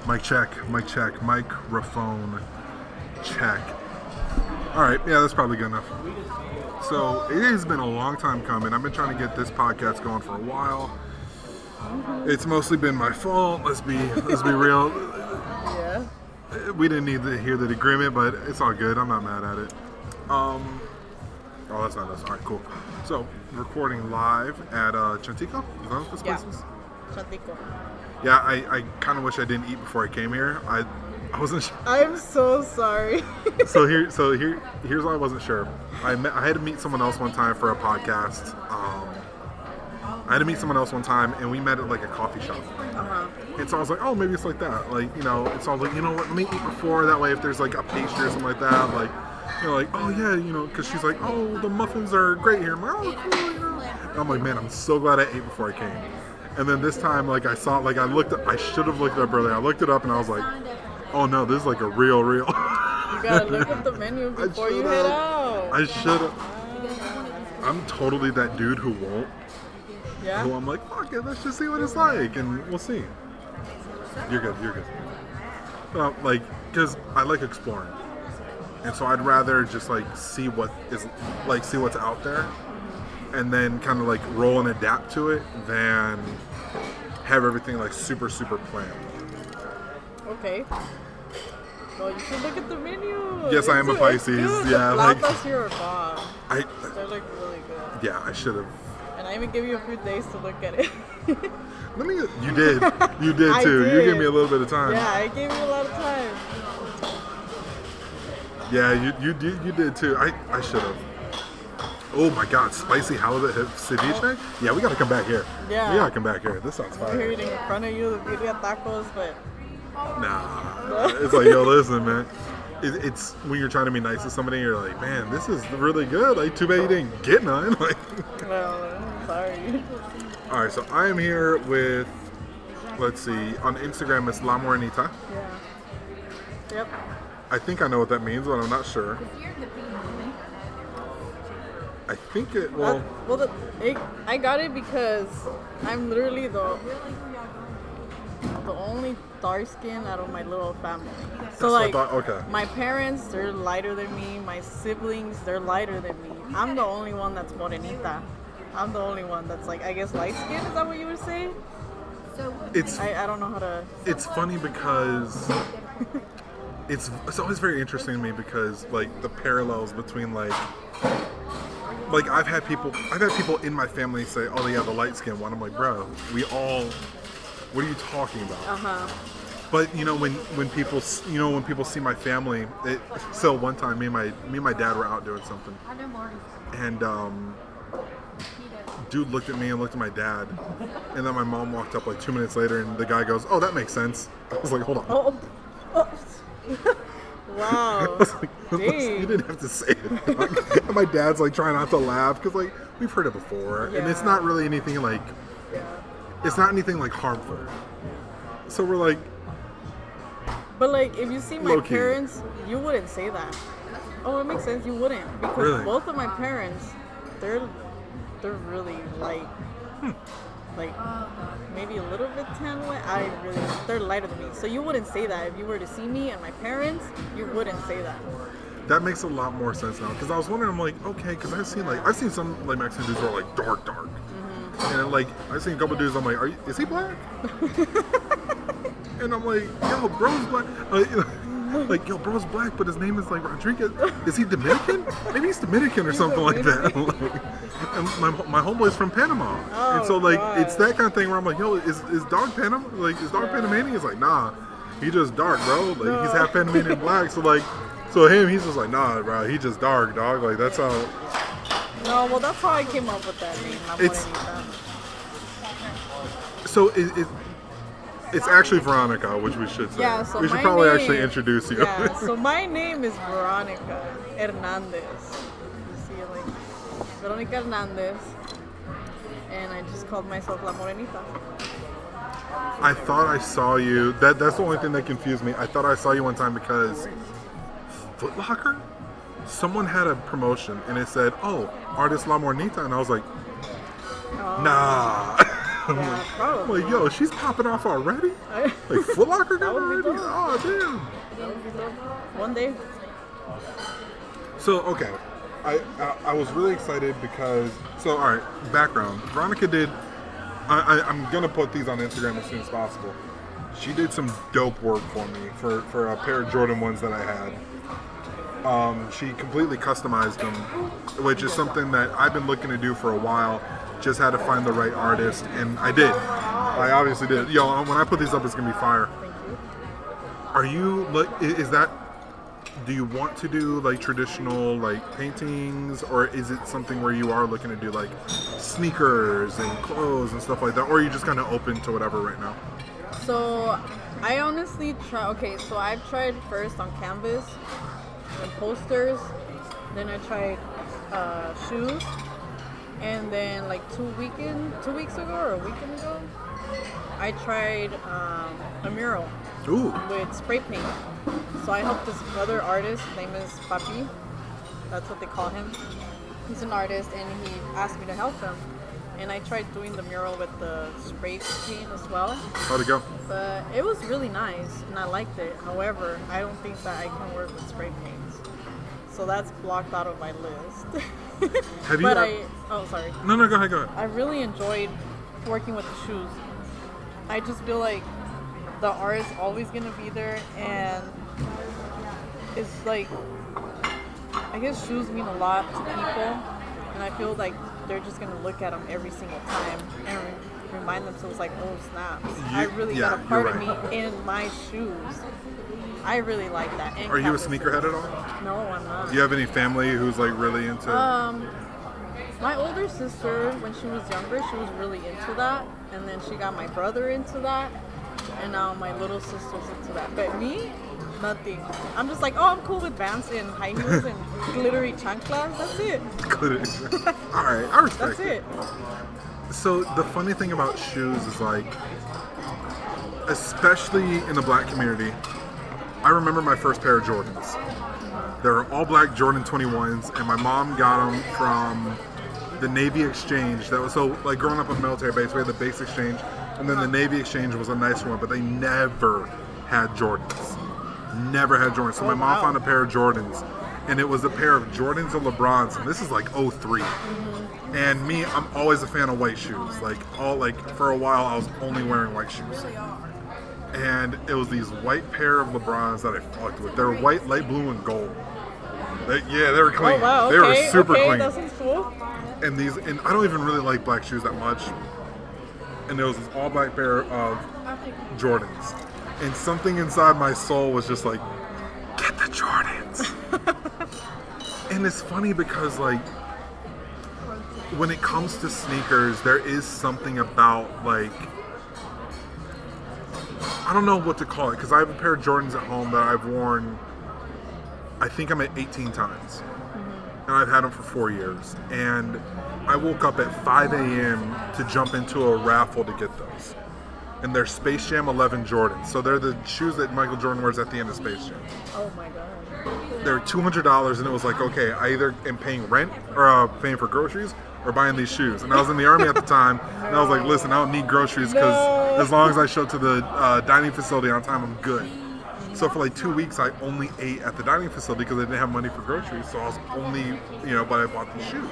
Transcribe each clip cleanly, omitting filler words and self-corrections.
Mic check, microphone check. All right, yeah, that's probably good enough. So it has been a long time coming. I've been trying to get this podcast going for a while. It's mostly been my fault. Let's be real. Yeah. We didn't need to hear the agreement, but it's all good. I'm not mad at it. Oh, that's not us. All right, cool. So recording live at Chantico. Is that what this place is? Chantico. Yeah, I kind of wish I didn't eat before I came here. I wasn't sure. I'm so sorry. Here's why I wasn't sure. I had to meet someone else one time for a podcast. I had to meet someone else one time, and we met at like a coffee shop. And so I was like, oh, maybe it's like that. Like, you know, it's all like, you know what, let me eat before. That way, if there's like a pastry or something like that, like, you know, like, oh yeah, you know, because she's like, oh, the muffins are great here. I'm like, oh, cool, you know. And I'm like, man, I'm so glad I ate before I came. And then this time, like, I saw, like, I should have looked it up earlier. I looked it up, and I was like, oh no, this is like a real. You gotta look at the menu before you head out. I should have. I'm totally that dude who won't. Yeah? Who I'm like, fuck it, let's just see what it's like, and we'll see. You're good. Like, because I like exploring. And so I'd rather just, like, see what's out there, and then kind of, like, roll and adapt to it, than have everything, like, super planned. Okay. Well, you should look at the menu. Yes, I am a Pisces. Dude, Yeah, the like flautas here are bomb. They're like really good. Yeah, I should have. And I even give you a few days to look at it. You did too. did. You gave me a little bit of time. Yeah, I gave you a lot of time. Yeah, you did too. I should have. Oh my God, spicy halibut ceviche? Yeah, we gotta come back here. Yeah. We gotta come back here. This sounds fire. We're eating in front of you, the birria tacos, but... Nah. It's like, yo, listen, man. It's when you're trying to be nice to somebody, you're like, man, this is really good. Like, too bad you didn't get none. Like, well, I'm sorry. All right, so I am here with, let's see, on Instagram it's La Morenita. Yeah. Yep. I think I know what that means, but I'm not sure. I think it, well... I got it because I'm literally the only dark skin out of my little family. So like, okay. My parents, they're lighter than me. My siblings, they're lighter than me. I'm the only one that's Morenita. I'm the only one that's like, I guess, light skin. Is that what you would say? I don't know how to... It's funny because... it's always very interesting to me because, like, the parallels between, like I've had people in my family say, oh yeah, the light skin one. I'm like, bro, what are you talking about? But you know, when people see my family, so one time me and my dad were out doing something, and dude looked at me and looked at my dad, and then my mom walked up like 2 minutes later, and the guy goes, oh, that makes sense. I was like, hold on. Oh. Wow. Like, you didn't have to say it. And my dad's like trying not to laugh because like we've heard it before, and it's not really anything like it's not anything like harmful. So we're like, but like if you see my parents, you wouldn't say that. Oh, it makes sense. You wouldn't because both of my parents, they're really light. Like maybe a little bit tan white. They're lighter than me. So you wouldn't say that if you were to see me and my parents. You wouldn't say that. That makes a lot more sense now because I was wondering. I'm like, okay, because I've seen some like Mexican dudes who are like dark, and like I've seen a couple dudes. I'm like, is he black? And I'm like, yo, bro's black. Like, yo, bro's black, but his name is like Rodriguez. Is he Dominican? Maybe he's Dominican or something like that. And my homeboy's from Panama, and so like it's that kind of thing where I'm like, yo, is dog Panama? Like, is dog Panamanian? He's like, nah, he just dark, bro. Like he's half Panamanian black. So like, he's just like, nah, bro, he just dark, dog. Like that's how. No, well, that's how I came up with that name. So it's actually Veronica, which we should say. Yeah, so we should probably actually introduce you. Yeah, so my name is Veronica Hernandez. You see, like, Veronica Hernandez. And I just called myself La Morenita. I thought I saw you. That's the only thing that confused me. I thought I saw you one time because Foot Locker? Someone had a promotion and it said, oh, artist La Morenita. And I was like, nah. I'm like, yo, she's popping off already? Like Foot Locker got already? Oh, damn. One day. So, okay. I was really excited because... So, all right. Background. Veronica did... I'm going to put these on Instagram as soon as possible. She did some dope work for me for a pair of Jordan 1s that I had. She completely customized them, which is something that I've been looking to do for a while. Just had to find the right artist, and I did. I obviously did. Yo, when I put these up, it's gonna be fire. Thank you. Are you like? Is that? Do you want to do like traditional like paintings, or is it something where you are looking to do like sneakers and clothes and stuff like that, or are you just kind of open to whatever right now? So I honestly try. Okay, so I've tried first on canvas, then posters, then I tried shoes, and then like 2 weeks ago or a weekend ago, I tried a mural. Ooh. With spray paint. So I helped this other artist. His name is Papi. That's what they call him. He's an artist, and he asked me to help him. And I tried doing the mural with the spray paint as well. How'd it go? But it was really nice, and I liked it. However, I don't think that I can work with spray paints. So that's blocked out of my list. Have you? Oh, sorry. No, go ahead. I really enjoyed working with the shoes. I just feel like the art is always gonna be there, and it's like, I guess shoes mean a lot to people, and I feel like they're just gonna look at them every single time and remind themselves like, oh snaps, I really got a part of me in my shoes. I really like that. And are you a sneakerhead at all? No, I'm not. Do you have any family who's like really into? My older sister, when she was younger, she was really into that, and then she got my brother into that. And now my little sister's into that. But me, nothing. I'm just like, oh, I'm cool with Vans and high heels and glittery chanclas. That's it. Glittery. All right, I respect it. So the funny thing about shoes is like, especially in the black community, I remember my first pair of Jordans. They were all black Jordan 21s, and my mom got them from the Navy Exchange. That was so like growing up on a military base, we had the base exchange. And then the Navy Exchange was a nicer one, but they never had Jordans. Never had Jordans. So my mom found a pair of Jordans, and it was a pair of Jordans and LeBrons, and this is like 03. Mm-hmm. And me, I'm always a fan of white shoes. For a while, I was only wearing white shoes. And it was these white pair of LeBrons that I fucked with. They were white, light blue, and gold. They were clean. Oh, wow. They were super clean. That sounds cool. And I don't even really like black shoes that much. And there was this all black pair of Jordans. And something inside my soul was just like, get the Jordans. And it's funny because like, when it comes to sneakers, there is something about like, I don't know what to call it, because I have a pair of Jordans at home that I've worn, I think I'm at 18 times. And I've had them for 4 years. And I woke up at 5 a.m. to jump into a raffle to get those. And they're Space Jam 11 Jordans. So they're the shoes that Michael Jordan wears at the end of Space Jam. Oh my God. They're $200, and it was like, okay, I either am paying rent or paying for groceries or buying these shoes. And I was in the Army at the time, and I was like, listen, I don't need groceries because as long as I show up to the dining facility on time, I'm good. So for like 2 weeks, I only ate at the dining facility because I didn't have money for groceries. So I was only, but I bought the shoes.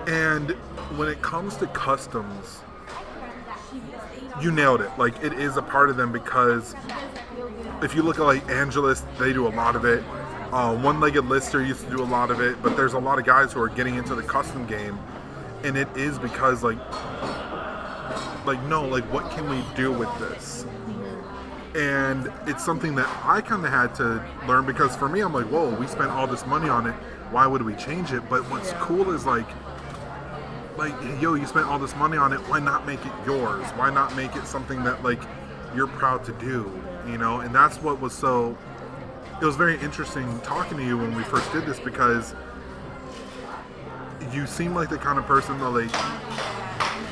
And when it comes to customs, you nailed it. Like, it is a part of them because if you look at like Angelus, they do a lot of it. One-Legged Lister used to do a lot of it, but there's a lot of guys who are getting into the custom game, and it is because what can we do with this? And it's something that I kind of had to learn because for me, I'm like, whoa, we spent all this money on it. Why would we change it? But what's cool is like, yo, you spent all this money on it. Why not make it yours? Why not make it something that like you're proud to do? And that's what was so. It was very interesting talking to you when we first did this because you seem like the kind of person that like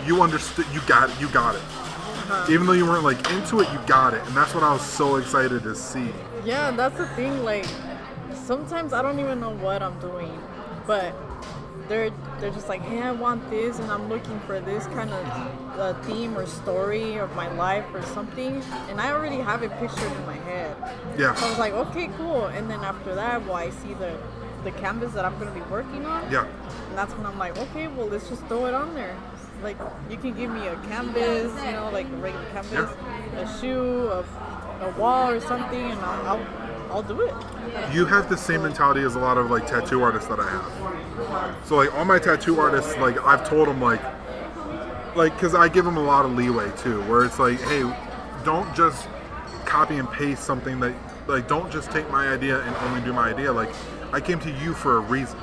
you understood. You got it. Even though you weren't like into it, you got it, and that's what I was so excited to see. Yeah, that's the thing. Like, sometimes I don't even know what I'm doing, but there's they're just like, hey, I want this, and I'm looking for this kind of theme or story of my life or something, and I already have it pictured in my head. Yeah. So I was like, okay, cool. And then after that, I see the canvas that I'm going to be working on. Yeah. And that's when I'm like, okay, well, let's just throw it on there. Like, you can give me a canvas, like a regular canvas, a shoe, a wall or something, and I'll do it. You have the same mentality as a lot of like tattoo artists that I have. So like all my tattoo artists, like I've told them like because I give them a lot of leeway too, where it's like, hey, don't just copy and paste something that, like, don't just take my idea and only do my idea. Like, I came to you for a reason.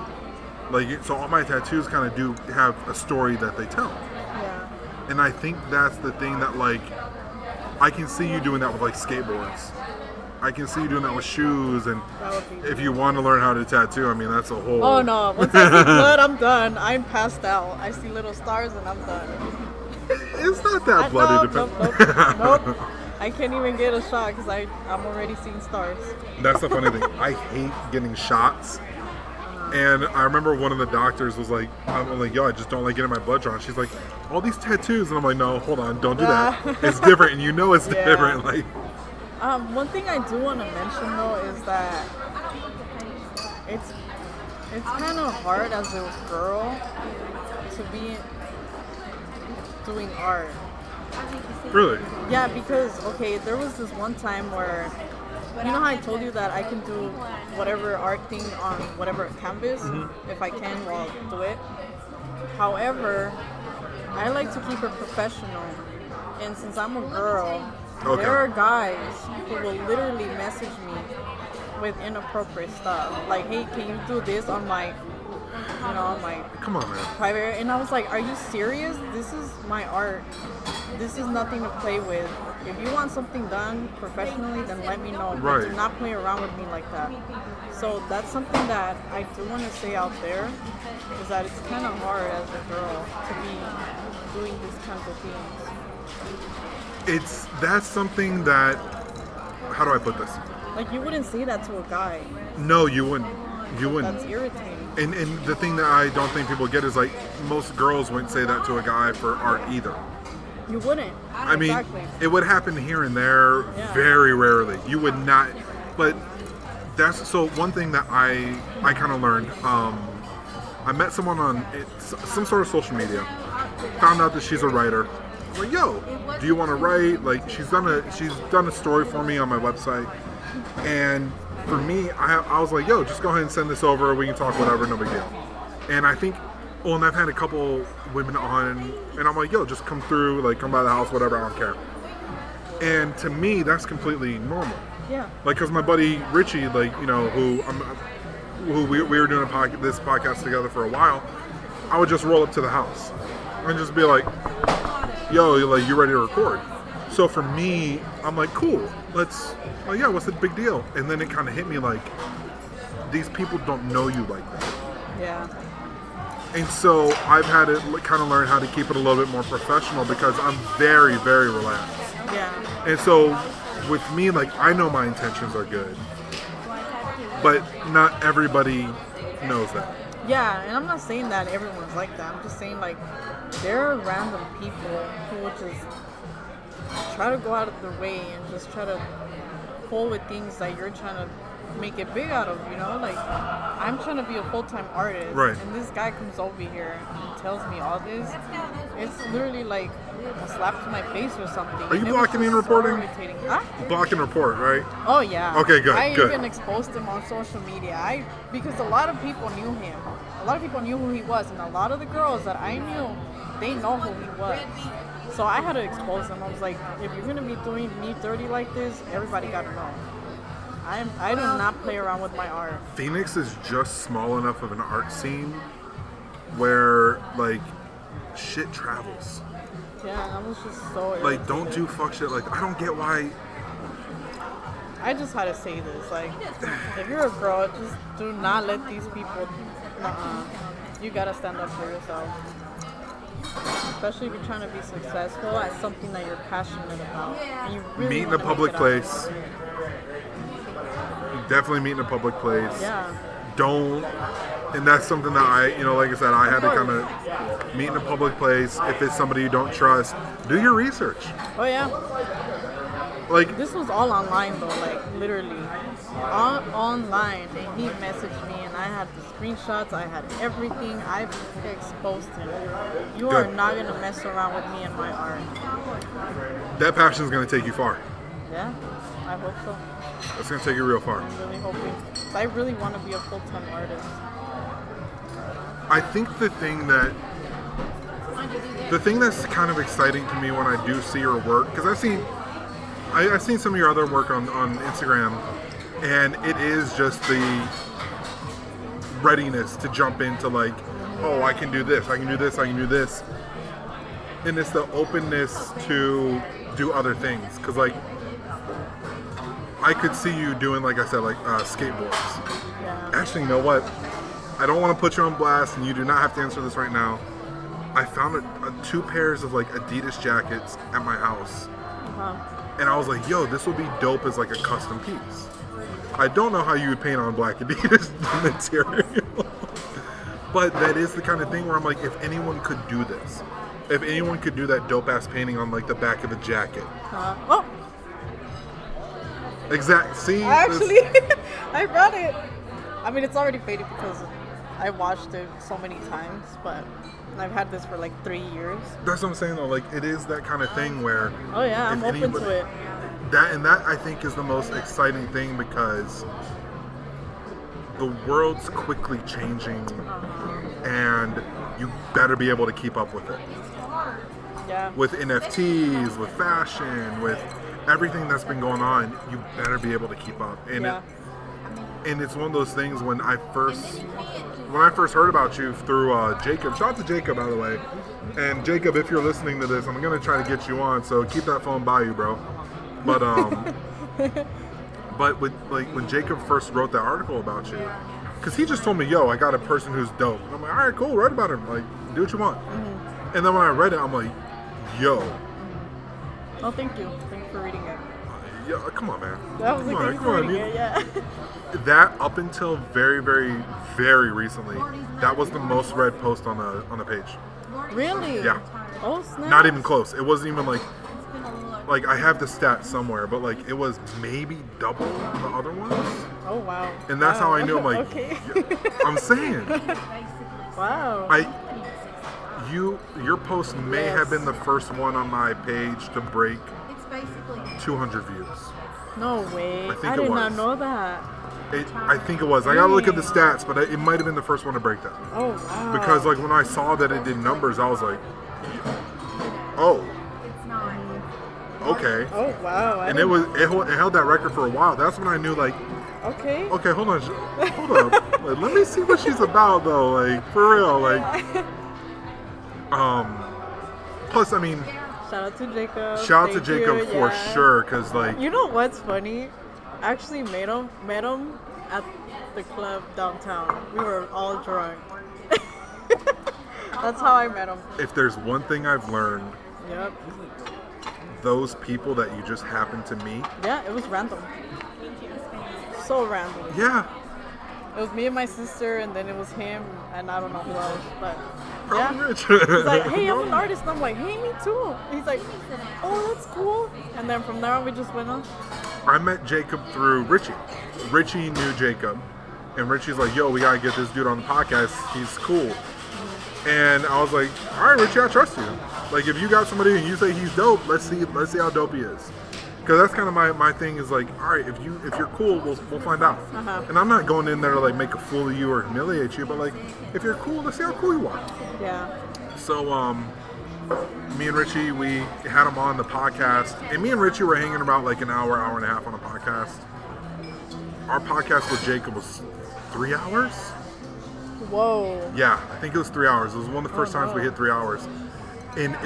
Like, so all my tattoos kind of do have a story that they tell. Yeah. And I think that's the thing that, like, I can see you doing that with like skateboards. I can see you doing that with shoes, and if you want to learn how to tattoo, I mean, that's a whole... Oh no, once I see blood, I'm done. I'm passed out. I see little stars and I'm done. It's not that bloody. Nope. I can't even get a shot because I'm already seeing stars. That's the funny thing. I hate getting shots. And I remember one of the doctors was like, I'm like, yo, I just don't like getting my blood drawn. She's like, all these tattoos. And I'm like, no, hold on, don't do that. It's different, and you know it's different. Like, one thing I do want to mention though is that it's kind of hard as a girl to be doing art. Really? Yeah, because okay, there was this one time where, you know how I told you that I can do whatever art thing on whatever canvas, if I can, well, I'll do it. However, I like to keep it professional, and since I'm a girl, there are guys who will literally message me with inappropriate stuff. Like, hey, can you do this on my, on my come on, man, private? And I was like, are you serious? This is my art. This is nothing to play with. If you want something done professionally, then let me know. But do not play around with me like that. So that's something that I do want to say out there, is that it's kind of hard as a girl to be doing these kinds of things. That's something that, how do I put this? Like, you wouldn't say that to a guy. No, you wouldn't. That's irritating. And the thing that I don't think people get is, like, most girls wouldn't say that to a guy for art either. You wouldn't. I mean, it would happen here and there, very rarely. You would not. But that's, so one thing that I kind of learned, I met someone on some sort of social media, found out that she's a writer. I was like, yo, do you want to write? Like, she's done a story for me on my website. And for me, I was like, yo, just go ahead and send this over. We can talk whatever, no big deal. And I think, and I've had a couple women on, and I'm like, yo, just come through, like, come by the house, whatever, I don't care. And to me, that's completely normal. Yeah. Like, because my buddy Richie, like, who we were doing this podcast together for a while, I would just roll up to the house and just be like, yo, like, you ready to record? So for me, I'm like, cool, what's the big deal? And then it kind of hit me like, these people don't know you like that. Yeah. And so I've had to kind of learn how to keep it a little bit more professional, because I'm very, very relaxed. Yeah. And so with me, like, I know my intentions are good, but not everybody knows that. Yeah, and I'm not saying that everyone's like that. I'm just saying, like, there are random people who will just try to go out of their way and just try to pull with things that you're trying to make it big out of, like, I'm trying to be a full-time artist, right? And this guy comes over here and tells me all this. It's literally like a slap to my face or something. Are you blocking and reporting? Huh? Block and report, right? Oh yeah. Okay, good. I even exposed him on social media. Because a lot of people knew him. A lot of people knew who he was, and a lot of the girls that I knew, they know who he was. So I had to expose him. I was like, if you're gonna be doing me dirty like this, everybody gotta know. I do not play around with my art. Phoenix is just small enough of an art scene where, like, shit travels. Yeah, I was just so irritated. Like, don't do fuck shit. Like, I don't get why. I just had to say this. Like, if you're a girl, just do not let these people. You gotta stand up for yourself. Especially if you're trying to be successful at something that you're passionate about. And you really meet in a public place. Definitely meet in a public place. Yeah. Don't And that's something that like I said, I had to kind of meet in a public place. If it's somebody you don't trust, do your research. Oh yeah. Like this was all online though, like literally, online. And he messaged me, and I had the screenshots. I had everything. I exposed him. You are not gonna mess around with me and my art. That passion is gonna take you far. Yeah, I hope so. It's gonna take you real far. I'm really hoping. I really want to be a full-time artist. I think the thing that's kind of exciting to me when I do see your work, because I've seen some of your other work on Instagram, and it is just the readiness to jump into like, oh, I can do this, I can do this, I can do this, and it's the openness to do other things. Because like, I could see you doing, like I said, like skateboards. Yeah. Actually, you know what? I don't want to put you on blast, and you do not have to answer this right now. I found 2 pairs of like Adidas jackets at my house, and I was like, "Yo, this will be dope as like a custom piece." I don't know how you would paint on black Adidas material, but that is the kind of thing where I'm like, if anyone could do this, if anyone could do that dope ass painting on like the back of a jacket. Oh. Exact. See. Actually, I brought it. I mean, it's already faded because I washed it so many times, but I've had this for like 3 years. That's what I'm saying though. Like, it is that kind of thing where. Oh yeah, I'm open to it. That I think is the most exciting thing, because the world's quickly changing, and you better be able to keep up with it. Yeah. With NFTs, with fashion, with everything that's been going on, you better be able to keep up. And and it's one of those things when I first heard about you through Jacob. Shout out to Jacob, by the way. And Jacob, if you're listening to this, I'm gonna try to get you on. So keep that phone by you, bro. But but with like when Jacob first wrote that article about you, because he just told me, "Yo, I got a person who's dope." And I'm like, "All right, cool, write about him. Like, do what you want." Mm-hmm. And then when I read it, I'm like, "Yo." Oh, thank you. Thank you for reading it. Yeah, come on, man. That was come on, yeah. That up until very, very, very recently, that was the most read post on the page. Really? Yeah. Oh snap! Not even close. It wasn't even like I have the stats somewhere, but like it was maybe double the other ones. Oh wow! And that's how I knew. I'm like, okay. Yeah, I'm saying. Wow. Your post may have been the first one on my page to break 200 views. No way. I did not know that. I think it was. I gotta look at the stats, but it might have been the first one to break that. Oh wow. Because like when I saw that it did numbers, I was like, oh, okay. Oh wow. And it held that record for a while. That's when I knew like, okay, hold up. Like, let me see what she's about though. Like for real. Like, plus I mean. Shout out to Jacob. Shout out to Jacob for sure, because like. You know what's funny? I actually met him at the club downtown. We were all drunk. That's how I met him. If there's one thing I've learned, yep. Those people that you just happen to meet. Yeah, it was random. So random. Yeah. It was me and my sister, and then it was him, and I don't know who else, but yeah. Rich. He's like, hey, I'm an artist. And I'm like, hey, me too. He's like, oh, that's cool. And then from there on, we just went on. I met Jacob through Richie. Richie knew Jacob, and Richie's like, yo, we gotta get this dude on the podcast. He's cool. And I was like, all right, Richie, I trust you. Like, if you got somebody and you say he's dope, let's see how dope he is. Because that's kind of my thing is like, all right, if you're cool, we'll find out. Uh-huh. And I'm not going in there to like make a fool of you or humiliate you, but like, if you're cool, let's see how cool you are. Yeah. So me and Richie, we had him on the podcast, and me and Richie were hanging about like an hour and a half on a podcast. Our podcast with Jacob was 3 hours. Whoa. Yeah, I think it was 3 hours. It was one of the first times we hit 3 hours, and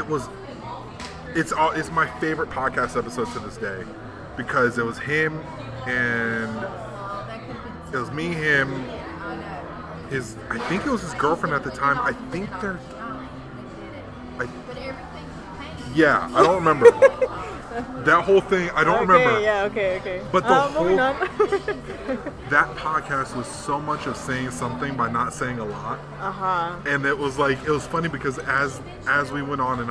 it's my favorite podcast episode to this day, because it was him and it was me, him, I think it was his girlfriend at the time. I think yeah, I don't remember. That whole thing, I don't remember. Yeah, okay. But the whole that podcast was so much of saying something by not saying a lot. And it was funny because as we went on,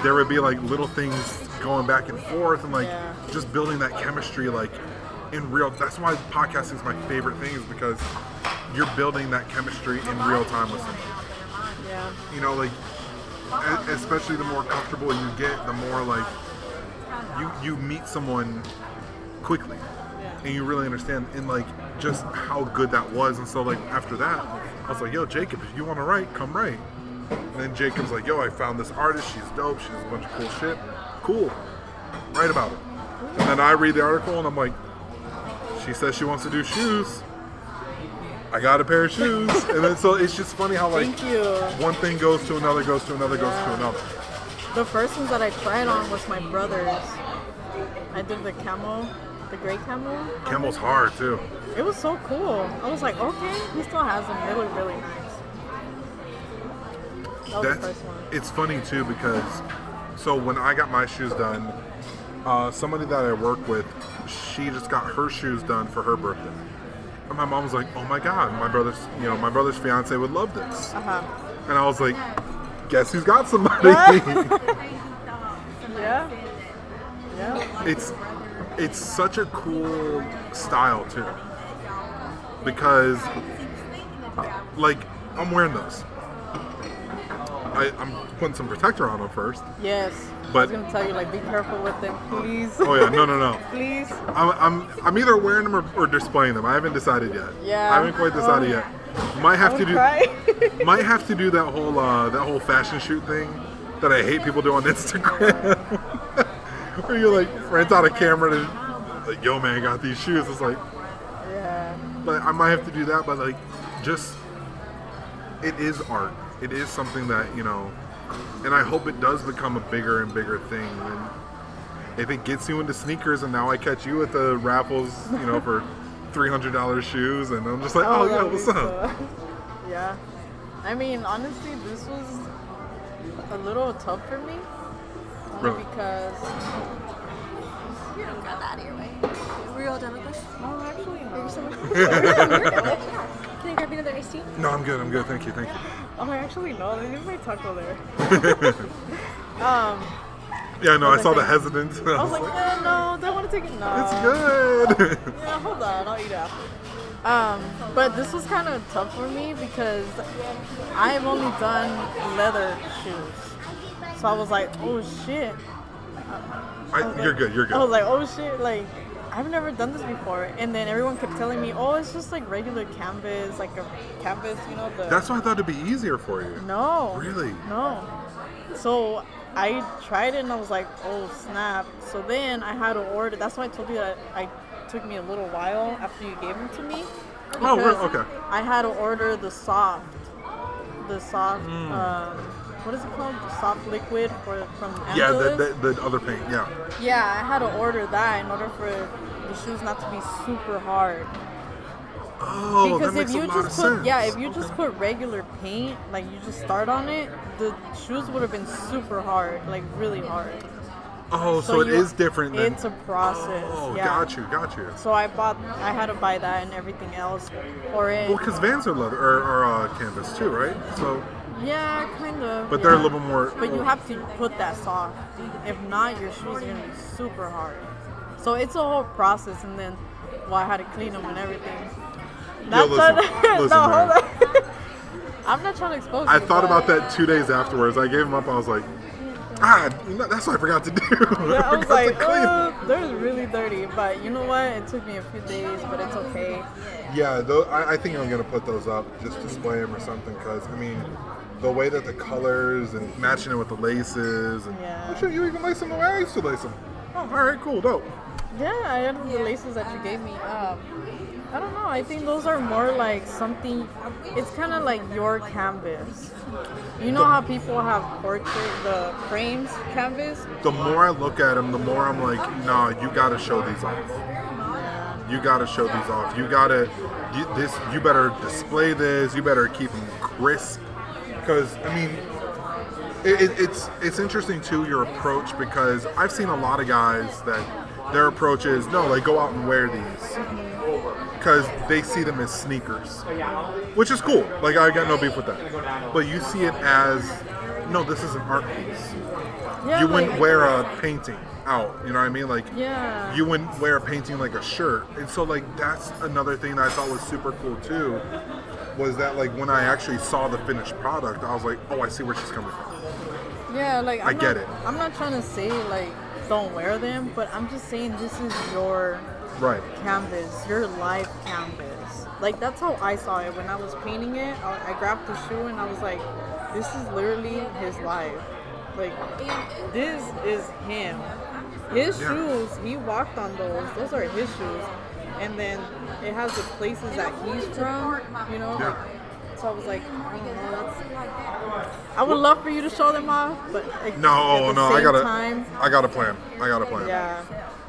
there would be like little things going back and forth and just building that chemistry in real. That's why podcasting is my favorite thing, is because you're building that chemistry in real time with someone. Yeah. You know, especially the more comfortable you get, the more you meet someone quickly. And you really understand just how good that was. And so after that, I was like, yo, Jacob, if you want to write, come write. And then Jacob's like, yo, I found this artist, she's dope, she has a bunch of cool shit. Cool. Write about it. And then I read the article and I'm like, she says she wants to do shoes. I got a pair of shoes. And then so it's just funny how Thank you. One thing goes to another, goes to another, goes to another. The first ones that I tried on was my brother's. I did the camo. The gray camo. Camo's hard too. It was so cool. I was like, okay, he still has them. They look really nice. That was the first one. It's funny too because, so when I got my shoes done, somebody that I work with, she just got her shoes done for her birthday. And my mom was like, oh my God, my brother's fiance would love this. And I was like, guess who's got somebody? Yeah. It's such a cool style too, because I'm wearing those. I'm putting some protector on them first. Yes. But I was gonna tell you, be careful with them, please. Oh yeah, no. Please. I'm either wearing them or displaying them. I haven't decided yet. Yeah. I haven't quite decided yet. Might have to do that whole fashion shoot thing that I hate people do on Instagram. Where you rent out a camera and yo man, got these shoes. It's yeah. But I might have to do that. But it is art. It is something that and I hope it does become a bigger and bigger thing. And if it gets you into sneakers, and now I catch you at the raffles, for $300 shoes, and I'm just like, oh yeah, what's up? Yeah. I mean, honestly, this was a little tough for me. Really? Because You don't got that out of your way. Were you all done with this? no, actually Can I grab you another iced tea? No, I'm good. Thank you. Oh, actually no. There's my taco there. Yeah, no, I saw the hesitance. I was like, no, don't want to take it. No. It's good. Yeah, hold on. I'll eat after. But this was kind of tough for me because I've only done leather shoes. So I was like, oh shit. You're good. I was like, oh shit, I've never done this before. And then everyone kept telling me, oh, it's just regular canvas, a canvas, That's why I thought it'd be easier for you. No. Really? No. So I tried it and I was like, oh snap. So then I had to order. That's why I told you that it took me a little while after you gave them to me. Oh, okay. I had to order the soft, what is it called? The soft liquid from Angeles? Yeah, the other paint, yeah. Yeah, I had to order that in order for the shoes not to be super hard. Oh, because that makes a lot of sense. if you just put regular paint, you just start on it, the shoes would have been super hard, really hard. Oh, so it is different than... It's a process. Oh, yeah. got you. So I had to buy that and everything else for it. Well, because Vans are leather or canvas too, right? So. Yeah, kind of. But they're a little bit more. But you have to put that soft. If not, your shoes are gonna be super hard. So it's a whole process, and then I had to clean them and everything. Listen, hold on. I'm not trying to expose you. I thought about that 2 days afterwards. I gave them up. I was like, that's what I forgot to do. Yeah, I was like, they're really dirty. But you know what? It took me a few days, but it's okay. Yeah, I think I'm going to put those up, just display them or something, because, the way that the colors and matching it with the laces, and I'm sure you even lace them the way I used to lace them. Oh, all right, cool, dope. Yeah, I had the laces that you gave me. I don't know. I think those are more like something. It's kind of like your canvas. You know how people have the frames canvas? The more I look at them, the more I'm like, nah, you got to show these off. You got to show these off. You better display this. You better keep them crisp. Because, it's interesting, too, your approach, because I've seen a lot of guys that, their approach is, no, like, go out and wear these. Because they see them as sneakers. Which is cool. Like, I got no beef with that. But you see it as, no, this is an art piece. Yeah, you wouldn't wear a painting out, you know what I mean? Like, yeah. you wouldn't wear a painting like a shirt. And so, like, that's another thing that I thought was super cool, too, was that, like, when I actually saw the finished product, I was like, oh, I see where she's coming from. Yeah, like, I get it. I'm not trying to say, like, don't wear them, but I'm just saying this is your canvas, your life canvas. Like, that's how I saw it when I was painting it. I grabbed the shoe and I was like, this is literally his life. Like, this is him. His shoes, he walked on those. Those are his shoes. And then it has the places that he's from, you know? Yeah. So I was like, I would love for you to show them off, but like, I got a plan. Yeah.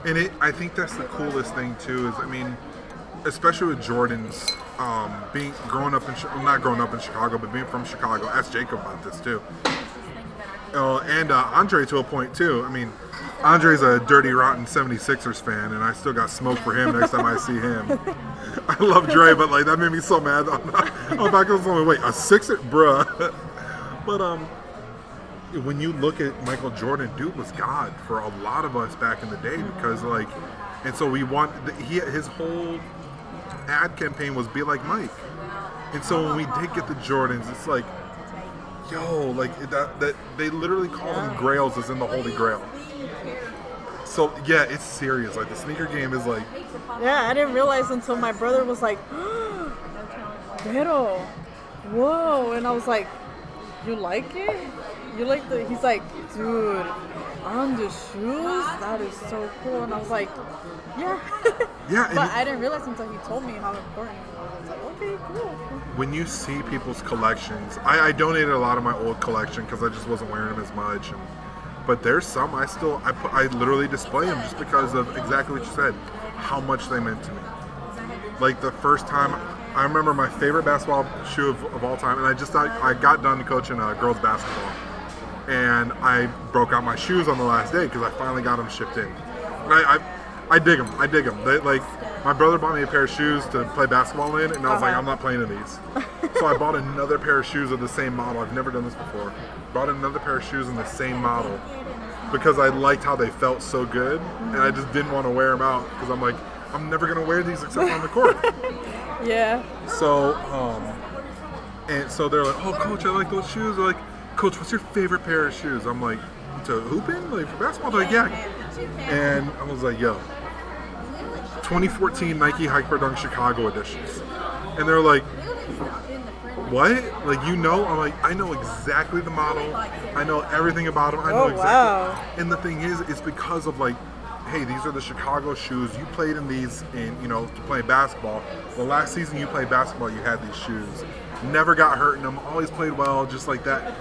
And I think that's the coolest thing too. Is, I mean, especially with Jordans, not growing up in Chicago, but being from Chicago. Ask Jacob about this too. And André to a point too. I mean, Andre's a dirty, rotten 76ers fan, and I still got smoke for him next time I see him. I love Dre, but like that made me so mad. I'm back on something. Wait, a Sixer, bruh. But when you look at Michael Jordan, dude was God for a lot of us back in the day, because like, and so his whole ad campaign was be like Mike. And so when we did get the Jordans, it's like, yo, like that they literally call them grails, as in the Holy Grail. So yeah, it's serious. Like, the sneaker game is like. Yeah, I didn't realize until my brother was like, Vero, whoa, and I was like, you like it? You like the? He's like, dude, on the shoes, that is so cool. And I was like, yeah. Yeah. But I didn't realize until he told me how important it was. I was like, okay, cool. When you see people's collections, I donated a lot of my old collection because I just wasn't wearing them as much. But there's some I literally display them just because of exactly what you said, how much they meant to me. Like, the first time, I remember my favorite basketball shoe of all time, and I got done coaching girls basketball, and I broke out my shoes on the last day because I finally got them shipped in. And I dig them. Like, my brother bought me a pair of shoes to play basketball in, and I was like, I'm not playing in these. So I bought another pair of shoes of the same model. I've never done this before. Bought another pair of shoes in the same model because I liked how they felt so good, and I just didn't want to wear them out because I'm like, I'm never going to wear these except on the court. Yeah. So, and so they're like, oh, Coach, I like those shoes. They're like, Coach, what's your favorite pair of shoes? I'm like, to hooping? Like, for basketball? They're like, yeah. And I was like, yo, 2014 Nike Hyperdunk Chicago editions. And they're like, what? Like, you know? I'm like, I know exactly the model. I know everything about them. I know exactly. Wow. And the thing is, it's because of like, hey, these are the Chicago shoes. You played in these to play basketball. The last season you played basketball, you had these shoes. Never got hurt in them. Always played well. Just like that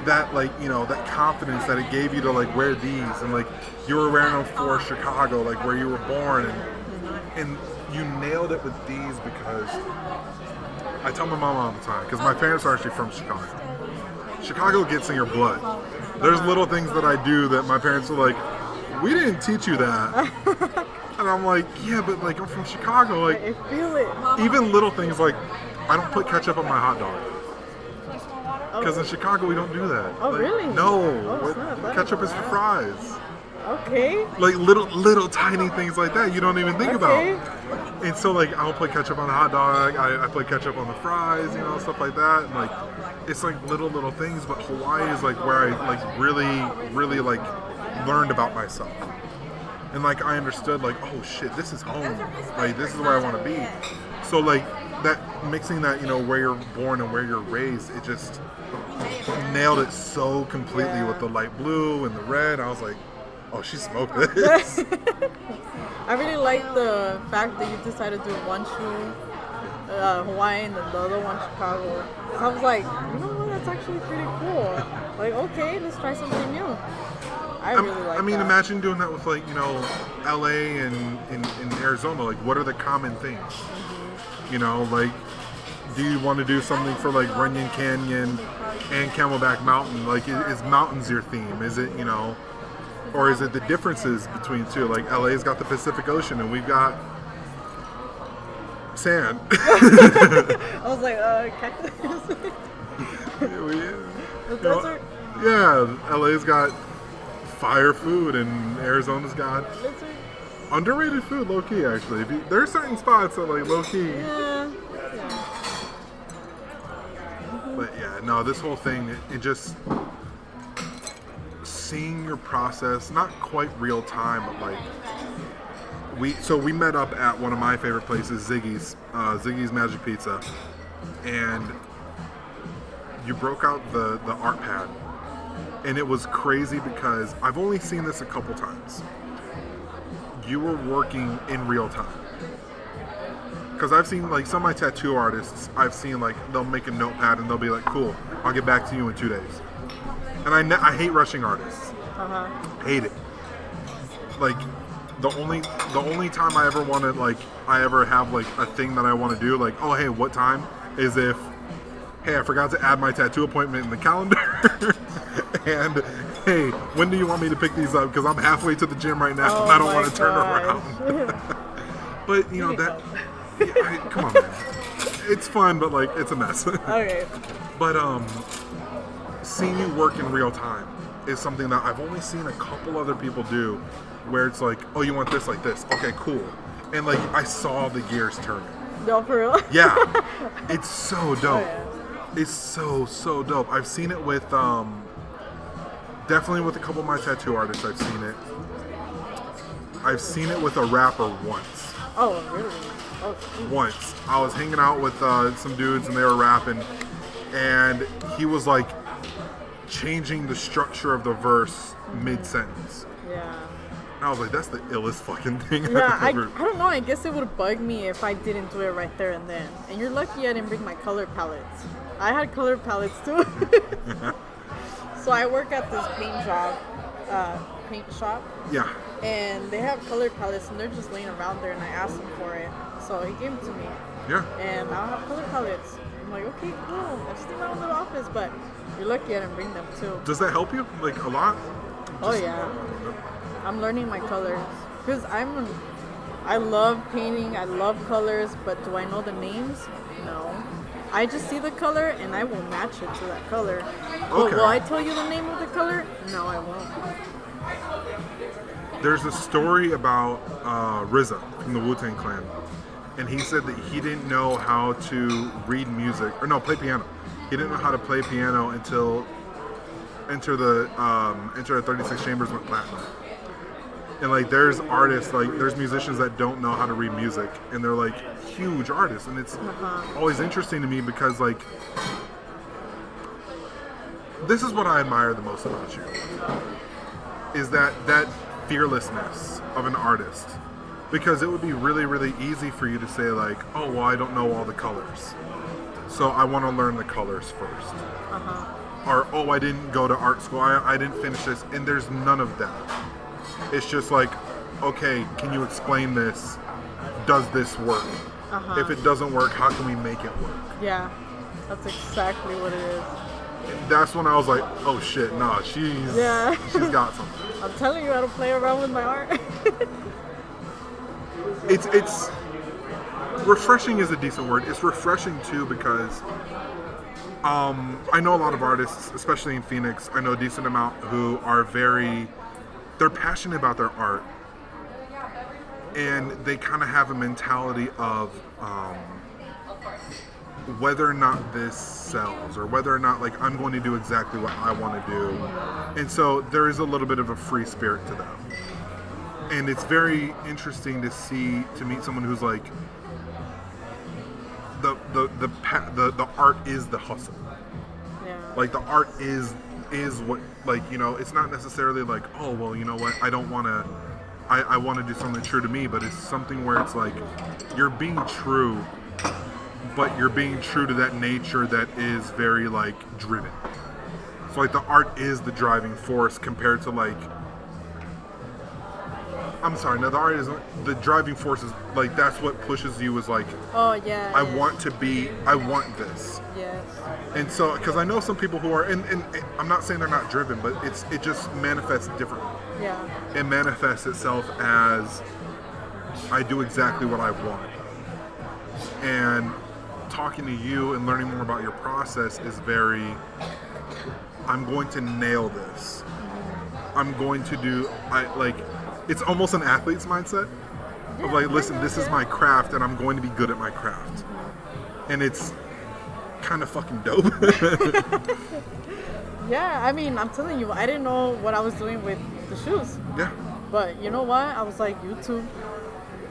that confidence that it gave you to like wear these, and like you were wearing them for Chicago, like where you were born, and you nailed it with these because I tell my mom all the time, because my parents are actually from Chicago. Chicago gets in your blood. There's little things that I do that my parents are like, we didn't teach you that. And I'm like, yeah, but like I'm from Chicago. Like, I feel it. Even little things like, I don't put ketchup on my hot dog. Because in Chicago we don't do that. Oh, like, really? No. Ketchup is for fries. Okay. Like little tiny things like that you don't even think about. And so like I don't put ketchup on the hot dog. I put ketchup on the fries, stuff like that. And like it's like little things. But Hawaii is like where I like really like learned about myself. And like I understood like, oh shit, this is home. Like this is where I want to be. So like that mixing that where you're born and where you're raised, it just nailed it so completely with the light blue and the red. I was like, oh, she smoked this. I really like the fact that you decided to do one shoe Hawaiian and the other one Chicago. So I was like, you know what, that's actually pretty cool. Like, okay, let's try something new. I really like that. I mean, imagine doing that with like, LA and in Arizona. Like, what are the common things? Like, do you want to do something for like Runyon Canyon and Camelback Mountain? Like, is mountains your theme? Is it, Or is it the differences between two? Like LA's got the Pacific Ocean and we've got sand. I was like, cactus. Yeah, LA's got fire food and Arizona's got underrated food, low key. Actually, there are certain spots that like low key. Yeah. But yeah, no, this whole thing, it just seeing your process, not quite real time, but like we met up at one of my favorite places, Ziggy's Magic Pizza, and you broke out the art pad, and it was crazy because I've only seen this a couple times. You were working in real time. Because I've seen, like, some of my tattoo artists, I've seen, like, they'll make a notepad and they'll be like, cool, I'll get back to you in 2 days. And I hate rushing artists. Hate it. Like, the only time I ever want to, like, I ever have, like, a thing that I want to do, like, oh, hey, what time? Is if, hey, I forgot to add my tattoo appointment in the calendar. And, hey, when do you want me to pick these up? Because I'm halfway to the gym right now and I don't want to turn around. But, you know, that... come on, man. It's fun, but like it's a mess. Okay. But seeing you work in real time is something that I've only seen a couple other people do, where it's like, oh, you want this like this? Okay, cool. And like I saw the gears turning. No, for real? Yeah. It's so dope. Oh, yeah. It's so dope. I've seen it with definitely with a couple of my tattoo artists. I've seen it. I've seen it with a rapper once. Oh, really? Once I was hanging out with some dudes and they were rapping, and he was like changing the structure of the verse mid-sentence. Yeah. And I was like, that's the illest fucking thing Yeah, I've ever. I don't know. I guess it would bug me if I didn't do it right there and then. And you're lucky I didn't bring my color palettes. I had color palettes too. So I work at this paint shop. Yeah. And they have color palettes and they're just laying around there, and I asked him for it. So he gave it to me. Yeah. And now I have color palettes. I'm like, okay, cool. I just think around the office, but you're lucky I didn't bring them too. Does that help you? Like a lot? Oh yeah. I'm learning my colors. Because I love painting, I love colors, but do I know the names? No. I just see the color and I will match it to that color. Okay. But will I tell you the name of the color? No, I won't. There's a story about RZA from the Wu-Tang Clan, and he said that he didn't know how to read music, or no, play piano. He didn't know how to play piano until Enter the 36 Chambers went platinum. And like there's artists, like there's musicians that don't know how to read music, and they're like huge artists, and it's always interesting to me because like this is what I admire the most about you, is that fearlessness of an artist. Because it would be really, really easy for you to say like, oh, well, I don't know all the colors, so I want to learn the colors first. Or, oh, I didn't go to art school, I didn't finish this, and there's none of that. It's just like, okay, can you explain this? Does this work? If it doesn't work, how can we make it work? Yeah, that's exactly what it is. That's when I was like, oh shit, nah, she's got something. I'm telling you how to play around with my art. It's refreshing is a decent word. It's refreshing too because I know a lot of artists, especially in Phoenix. I know a decent amount who are they're passionate about their art, and they kind of have a mentality of whether or not this sells, or whether or not like I'm going to do exactly what I want to do. And so there is a little bit of a free spirit to them. And it's very interesting to meet someone who's like the art is the hustle. Yeah. Like the art is what, like, you know, it's not necessarily like, oh well, you know what, I want to do something true to me, but it's something where it's like you're being true, but you're being true to that nature that is very like driven. So like the art is the driving force compared to like I'm sorry. No, the art is the driving force is like that's what pushes you is like. Oh yeah. I want this. Yes. And so, because I know some people who are, and I'm not saying they're not driven, but it just manifests differently. Yeah. It manifests itself as I do exactly what I want. And talking to you and learning more about your process is very, I'm going to nail this. I'm going to do, it's almost an athlete's mindset of like, listen, this is my craft and I'm going to be good at my craft. And it's kind of fucking dope. Yeah, I mean, I'm telling you, I didn't know what I was doing with the shoes. Yeah. But you know what? I was like, YouTube.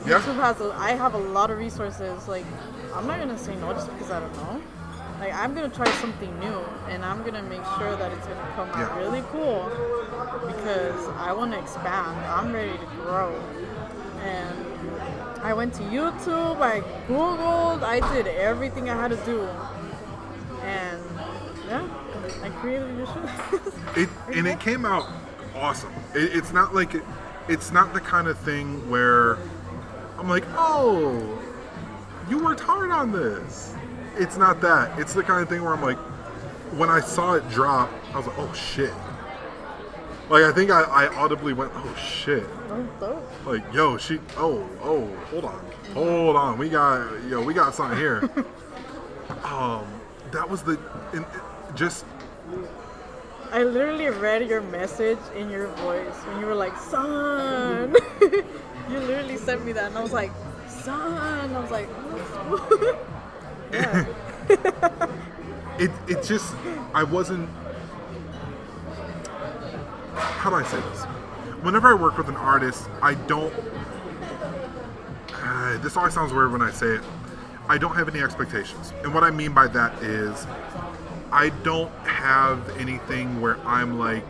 Yeah. YouTube I have a lot of resources. Like, I'm not gonna say no just because I don't know. Like, I'm gonna try something new, and I'm gonna make sure that it's gonna come out really cool because I want to expand. I'm ready to grow, and I went to YouTube. I Googled. I did everything I had to do, and yeah, I created your shoes. It came out awesome. It's not like it's not the kind of thing where I'm like, oh, you worked hard on this. It's not that. It's the kind of thing where I'm like, when I saw it drop, I was like, oh shit. Like, I think I audibly went, oh shit. Like, yo, hold on. We got something here. That was I literally read your message in your voice when you were like, son. You literally sent me that, and I was like, son. I was like, yeah. it just, I wasn't, how do I say this? Whenever I work with an artist, I don't, this always sounds weird when I say it, I don't have any expectations. And what I mean by that is, I don't have anything where I'm like,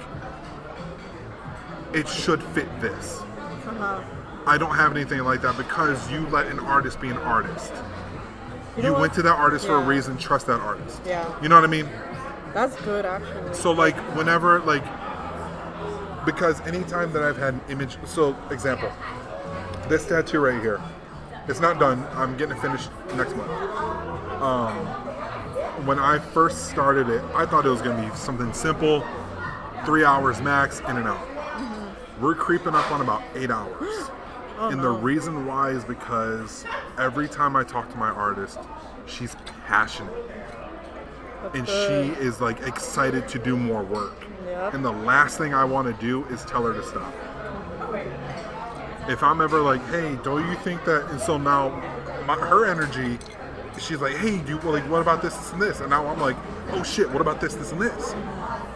it should fit this. I don't have anything like that because you let an artist be an artist. You went to that artist for a reason, trust that artist. Yeah. You know what I mean? That's good, actually. So, like, whenever, like, because anytime that I've had an image, so, example, this tattoo right here, it's not done. I'm getting it finished next month. When I first started it, I thought it was going to be something simple, 3 hours max, in and out. We're creeping up on about 8 hours. The reason why is because every time I talk to my artist, she's passionate. And she is like excited to do more work. Yep. And the last thing I want to do is tell her to stop. If I'm ever like, hey, don't you think that, and so now her energy, she's like, hey, what about this, and this? And now I'm like, oh shit, what about this, and this?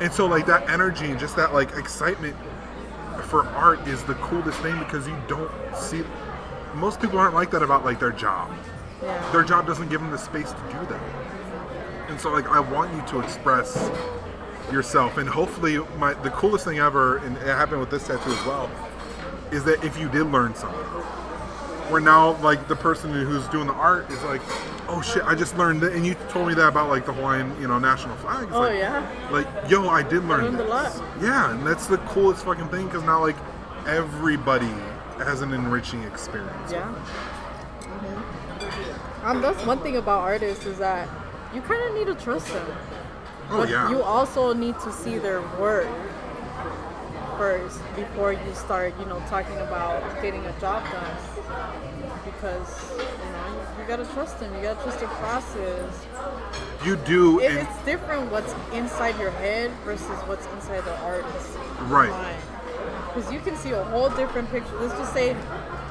And so like that energy and just that like excitement for art is the coolest thing because you don't see, most people aren't like that about like their job. Yeah. Their job doesn't give them the space to do that. And so like I want you to express yourself, and hopefully the coolest thing ever, and it happened with this tattoo as well, is that if you did learn something, where now like the person who's doing the art is like, oh shit, I just learned that, and you told me that about like the Hawaiian, national flag. It's like, yeah. Like, yo, I did learn learned this. A lot. Yeah, and that's the coolest fucking thing because now like everybody has an enriching experience. Yeah. That's one thing about artists is that you kind of need to trust them. Oh but yeah. you also need to see their work first before you start, talking about getting a job done. Because, you gotta trust them. You gotta trust their process. You do. It's different what's inside your head versus what's inside the artist. Right. Because you can see a whole different picture. Let's just say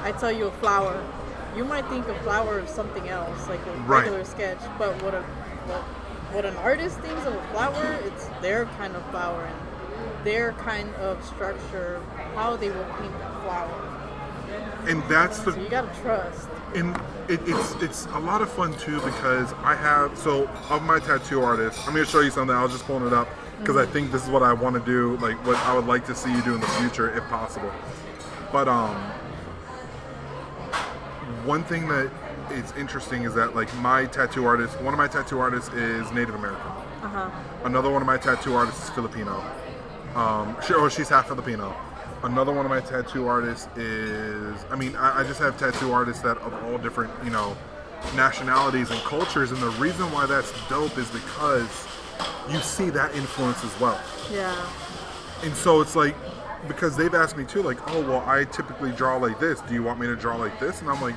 I tell you a flower. You might think a flower is something else, like a regular sketch. But what an artist thinks of a flower, it's their kind of flower and their kind of structure, how they will paint that flower. And that's so you gotta trust. And it's a lot of fun too because I have, so of my tattoo artists, I'm gonna show you something. I was just pulling it up because I think this is what I want to do, like what I would like to see you do in the future if possible. But one thing that is interesting is that like my tattoo artist, one of my tattoo artists is Native American. Another one of my tattoo artists is Filipino. She's half Filipino. Another one of my tattoo artists is, I just have tattoo artists that of all different, nationalities and cultures, and the reason why that's dope is because you see that influence as well. Yeah. And so it's like, because they've asked me too, like, oh, well, I typically draw like this. Do you want me to draw like this? And I'm like,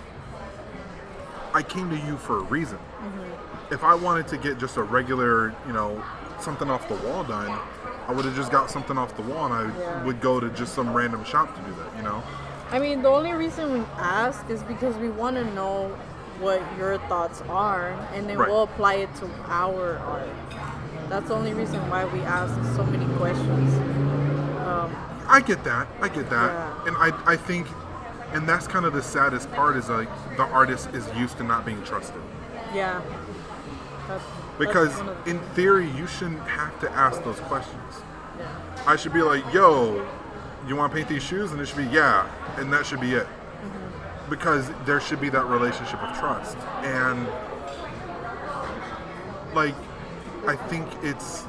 I came to you for a reason. Mm-hmm. If I wanted to get just a regular, something off the wall done, I would have just got something off the wall, and I would go to just some random shop to do that, I mean, the only reason we ask is because we want to know what your thoughts are, and then we'll apply it to our art. That's the only reason why we ask so many questions. I get that. Yeah. And I think, and that's kind of the saddest part is like the artist is used to not being trusted. Yeah. Because in theory, you shouldn't have to ask those questions. Yeah. I should be like, yo, you want to paint these shoes? And it should be, yeah. And that should be it. Mm-hmm. Because there should be that relationship of trust. And, like, I think it's...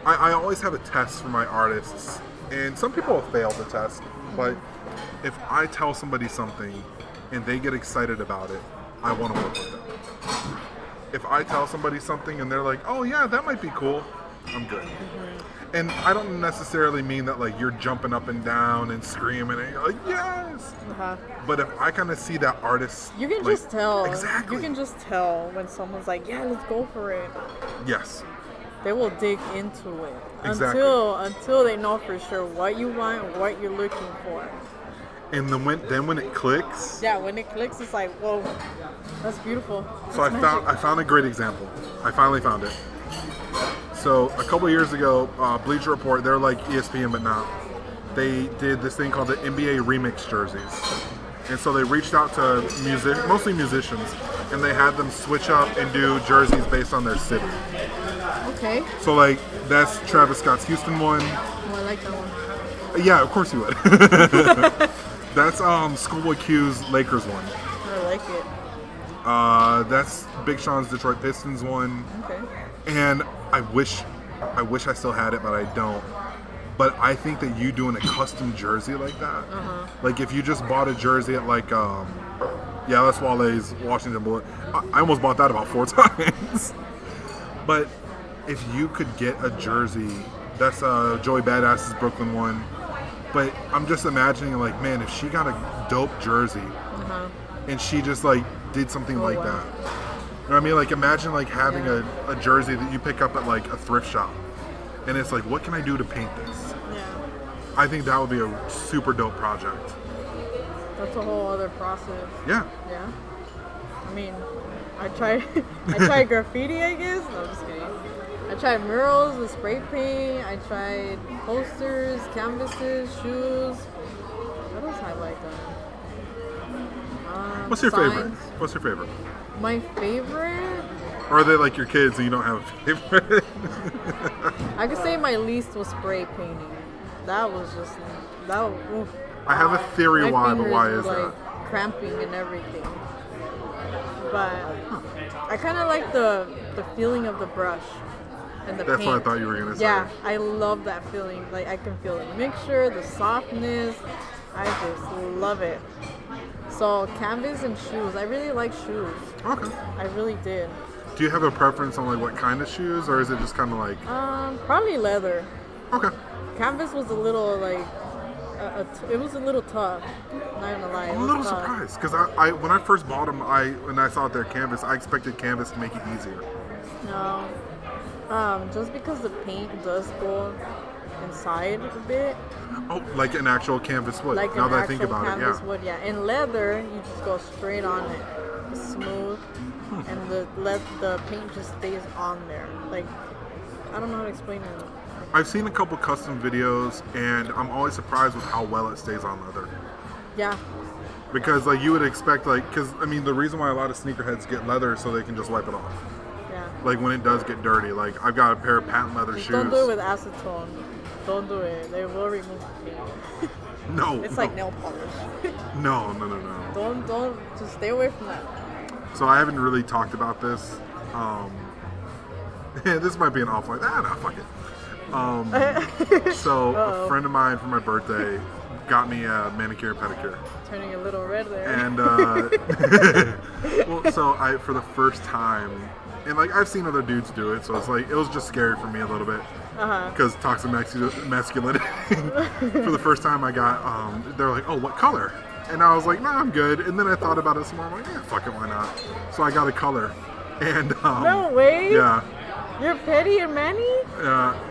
I always have a test for my artists. And some people have failed the test. But if I tell somebody something and they get excited about it, I want to work with them. If I tell somebody something and they're like, oh yeah, that might be cool, I'm good. Mm-hmm. And I don't necessarily mean that like you're jumping up and down and screaming and you're like, yes! Uh-huh. But if I kind of see that artist... You can just tell. Exactly. You can just tell when someone's like, yeah, let's go for it. Yes. They will dig into it. Exactly. Until they know for sure what you want and what you're looking for. And then when it clicks... Yeah, when it clicks, it's like, whoa, that's beautiful. So I found a great example. I finally found it. So a couple years ago, Bleacher Report, they're like ESPN but not. They did this thing called the NBA Remix jerseys. And so they reached out to mostly musicians, and they had them switch up and do jerseys based on their city. Okay. So like, that's Travis Scott's Houston one. Oh, I like that one. Yeah, of course you would. That's Schoolboy Q's Lakers one. I like it. That's Big Sean's Detroit Pistons one. Okay. And I wish I still had it, but I don't. But I think that you doing a custom jersey like that, like if you just bought a jersey at like, that's Wale's Washington Bullet. I almost bought that about 4 times. But if you could get a jersey, that's Joey Badass's Brooklyn one. But I'm just imagining, like, man, if she got a dope jersey and she just, like, did something that. You know what I mean? Like, imagine, like, having a jersey that you pick up at, like, a thrift shop. And it's like, what can I do to paint this? Yeah. I think that would be a super dope project. That's a whole other process. Yeah. Yeah. I mean, I tried graffiti, I guess. No, I'm just kidding. I tried murals with spray paint. I tried posters, canvases, shoes. What else I like done? What's your signs. favorite? What's your favorite? My favorite? Or are they like your kids and you don't have a favorite? I could say my least was spray painting. That was just oof. I have a theory why, but why is like that? Cramping and everything. But I kind of like the feeling of the brush. And That's paint. what I thought you were going to say. Yeah, I love that feeling. Like, I can feel the mixture, the softness. I just love it. So, canvas and shoes. I really like shoes. Okay. I really did. Do you have a preference on, like, what kind of shoes? Or is it just kind of like... Probably leather. Okay. Canvas was a little, like... it was a little tough. Not gonna lie. I'm a little surprised. Because I when I first bought them, when I saw their canvas, I expected canvas to make it easier. No. Just because the paint does go inside a bit. Oh, like an actual canvas would. Like now an that I think actual about canvas it, yeah. would, yeah. In leather, you just go straight on it. It's smooth. And the paint just stays on there. Like, I don't know how to explain it. I've seen a couple custom videos, and I'm always surprised with how well it stays on leather. Yeah. Because, like, you would expect, like, because, I mean, the reason why a lot of sneakerheads get leather is so they can just wipe it off. Yeah. Like, when it does get dirty. Like, I've got a pair of patent leather shoes. Don't do it with acetone. Don't do it. They will remove the paint. No. It's like nail polish. No. Don't, just stay away from that. So I haven't really talked about this. This might be an offline. Fuck it. So a friend of mine for my birthday got me a manicure and pedicure. Turning a little red there. And well, so for the first time, and like I've seen other dudes do it, so it's like it was just scary for me a little bit because toxic masculinity. For the first time, I got they're like, oh, what color? And I was like, nah, I'm good. And then I thought about it some more. I'm like, yeah, fuck it, why not? So I got a color. And no way. Yeah. You're petty and manny?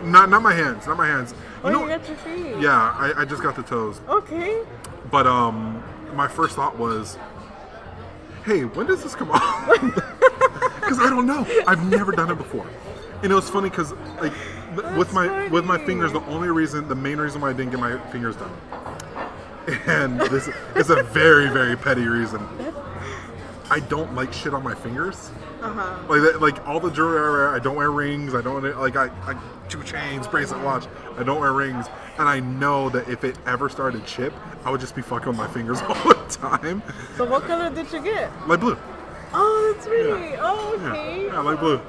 Not my hands. Not my hands. Oh, you got your feet. Yeah, I just got the toes. Okay. But my first thought was, hey, when does this come off? Because I don't know. I've never done it before. And it was funny because like with my fingers, the main reason why I didn't get my fingers done. And this is a very, very petty reason. I don't like shit on my fingers. Like all the jewelry I wear, I don't wear rings. I don't like I 2 chains, bracelet, watch. I don't wear rings, and I know that if it ever started to chip, I would just be fucking with my fingers all the time. So what color did you get? Light blue. Oh, that's really. Yeah. Oh, okay. Yeah, light blue.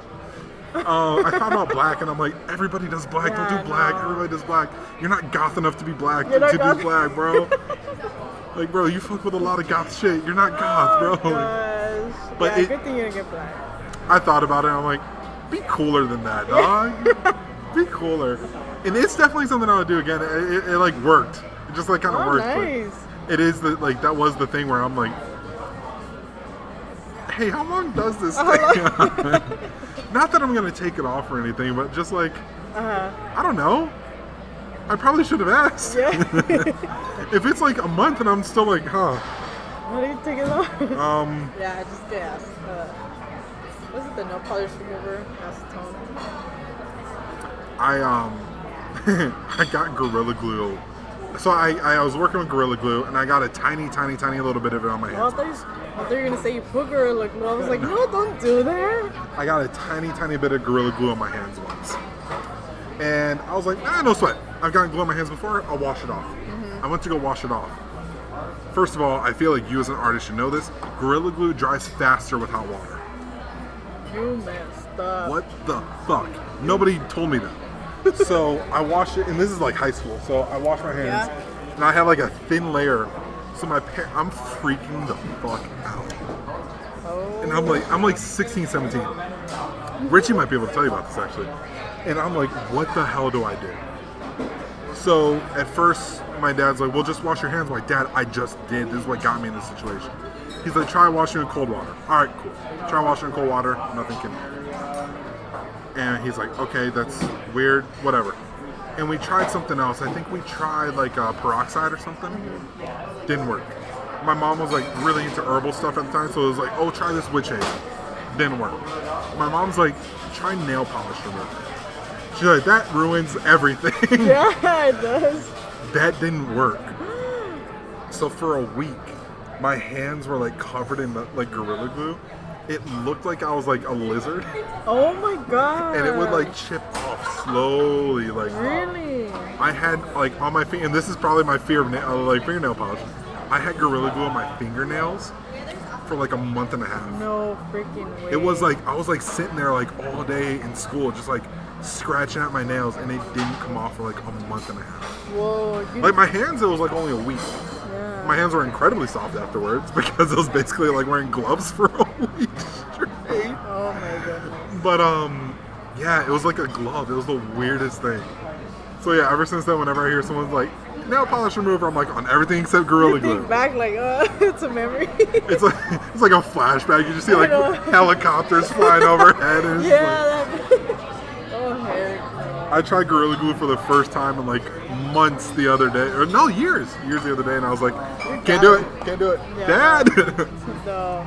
I thought about black, and I'm like, everybody does black. Yeah, don't do black. no. Everybody does black. You're not goth enough to be black You're to not do black, bro. Like, bro, you fuck with a lot of goth shit. You're not goth, bro. Gosh. But yeah, good thing you didn't get black. I thought about it. And I'm like, be cooler than that, dog. Be cooler. And it's definitely something I would do again. It like worked. It just like kind of worked. Nice. But it is like that was the thing where I'm like, hey, how long does this thing? Not that I'm gonna take it off or anything, but just like, I don't know. I probably should have asked. Yeah. If it's like a month and I'm still like, How do you take it off? Yeah, I just get asked. Was it the nail polish remover? Acetone. I got Gorilla Glue. So I was working with Gorilla Glue, and I got a tiny little bit of it on my hands. I thought you were gonna say you put Gorilla Glue. I was like, no, don't do that. I got a tiny bit of Gorilla Glue on my hands once. And I was like, no sweat. I've gotten glue on my hands before, I'll wash it off. I went to go wash it off. First of all, I feel like you as an artist should know this. Gorilla Glue dries faster with hot water. You messed up. What the fuck? Nobody told me that. So I washed it, and this is like high school. So I washed my hands, and I have like a thin layer. So I'm freaking the fuck out. Oh. And I'm like 16, 17. Richie might be able to tell you about this actually. And I'm like, what the hell do I do? So at first, my dad's like, well, just wash your hands. I'm like, Dad, I just did. This is what got me in this situation. He's like, try washing in cold water. All right, cool. Try washing in cold water. Nothing can. And he's like, okay, that's weird. Whatever. And we tried something else. I think we tried like peroxide or something. Didn't work. My mom was like really into herbal stuff at the time, so it was like, oh, try this witch hazel. Didn't work. My mom's like, try nail polish remover. She's like, that ruins everything. Yeah, it does. That didn't work. So for a week, my hands were like covered in like Gorilla Glue. It looked like I was like a lizard. Oh my god. And it would like chip off slowly. Like really? I had like on my finger, and this is probably my fear of like fingernail polish. I had Gorilla Glue on my fingernails for like a month and a half. No freaking way. It was like I was like sitting there like all day in school, just like scratching at my nails, and it didn't come off for like a month and a half. Whoa. Like my hands, it was like only a week. Yeah. My hands were incredibly soft afterwards because it was basically like wearing gloves for a week straight. Oh my goodness. But yeah, it was like a glove. It was the weirdest thing. So yeah, ever since then, whenever I hear someone's like nail polish remover, I'm like on everything except Gorilla Glue. Think back like, it's a memory. It's like a flashback. You just see like helicopters flying overhead. And oh heck no. I tried Gorilla Glue for the first time in like months the other day, or no, years the other day, and I was like, can't do it. Yeah. Dad. No.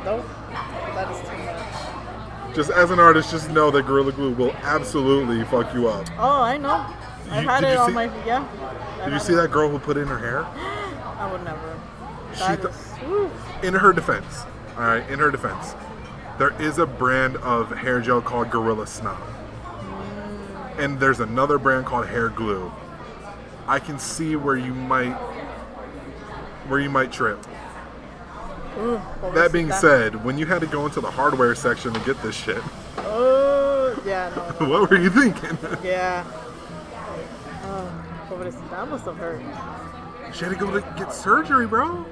Nope. That is too much. Just as an artist, just know that Gorilla Glue will absolutely fuck you up. Oh, I know. I've had it on my Did you see that girl who put it in her hair? I would never. In her defense, all right, in her defense, there is a brand of hair gel called Gorilla Snot. And there's another brand called Hair Glue. I can see where you might trip. Ooh, that being said, when you had to go into the hardware section to get this shit, oh yeah, no. What were you thinking? Yeah. That must have hurt. She had to go to get surgery, bro.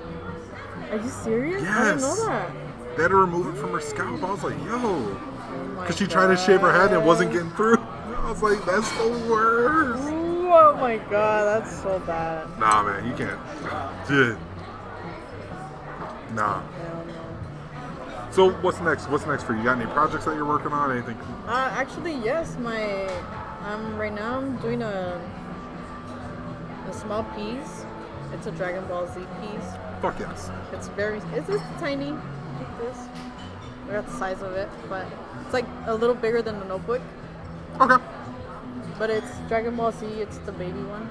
Are you serious? Yes. I didn't know that. They had to remove it from her scalp. I was like, yo. Oh Because she tried to shave her head and it wasn't getting through. I was like, that's the worst. Ooh, oh my god, that's so bad. Nah, man, you can't. Dude. Nah. Hell no. So what's next? What's next for you? You got any projects that you're working on? Anything? Actually, yes. Right now I'm doing a small piece. It's a Dragon Ball Z piece. Fuck yes. It's just tiny, like this. I got the size of it, but it's like a little bigger than the notebook. Okay. But it's Dragon Ball Z. It's the baby one.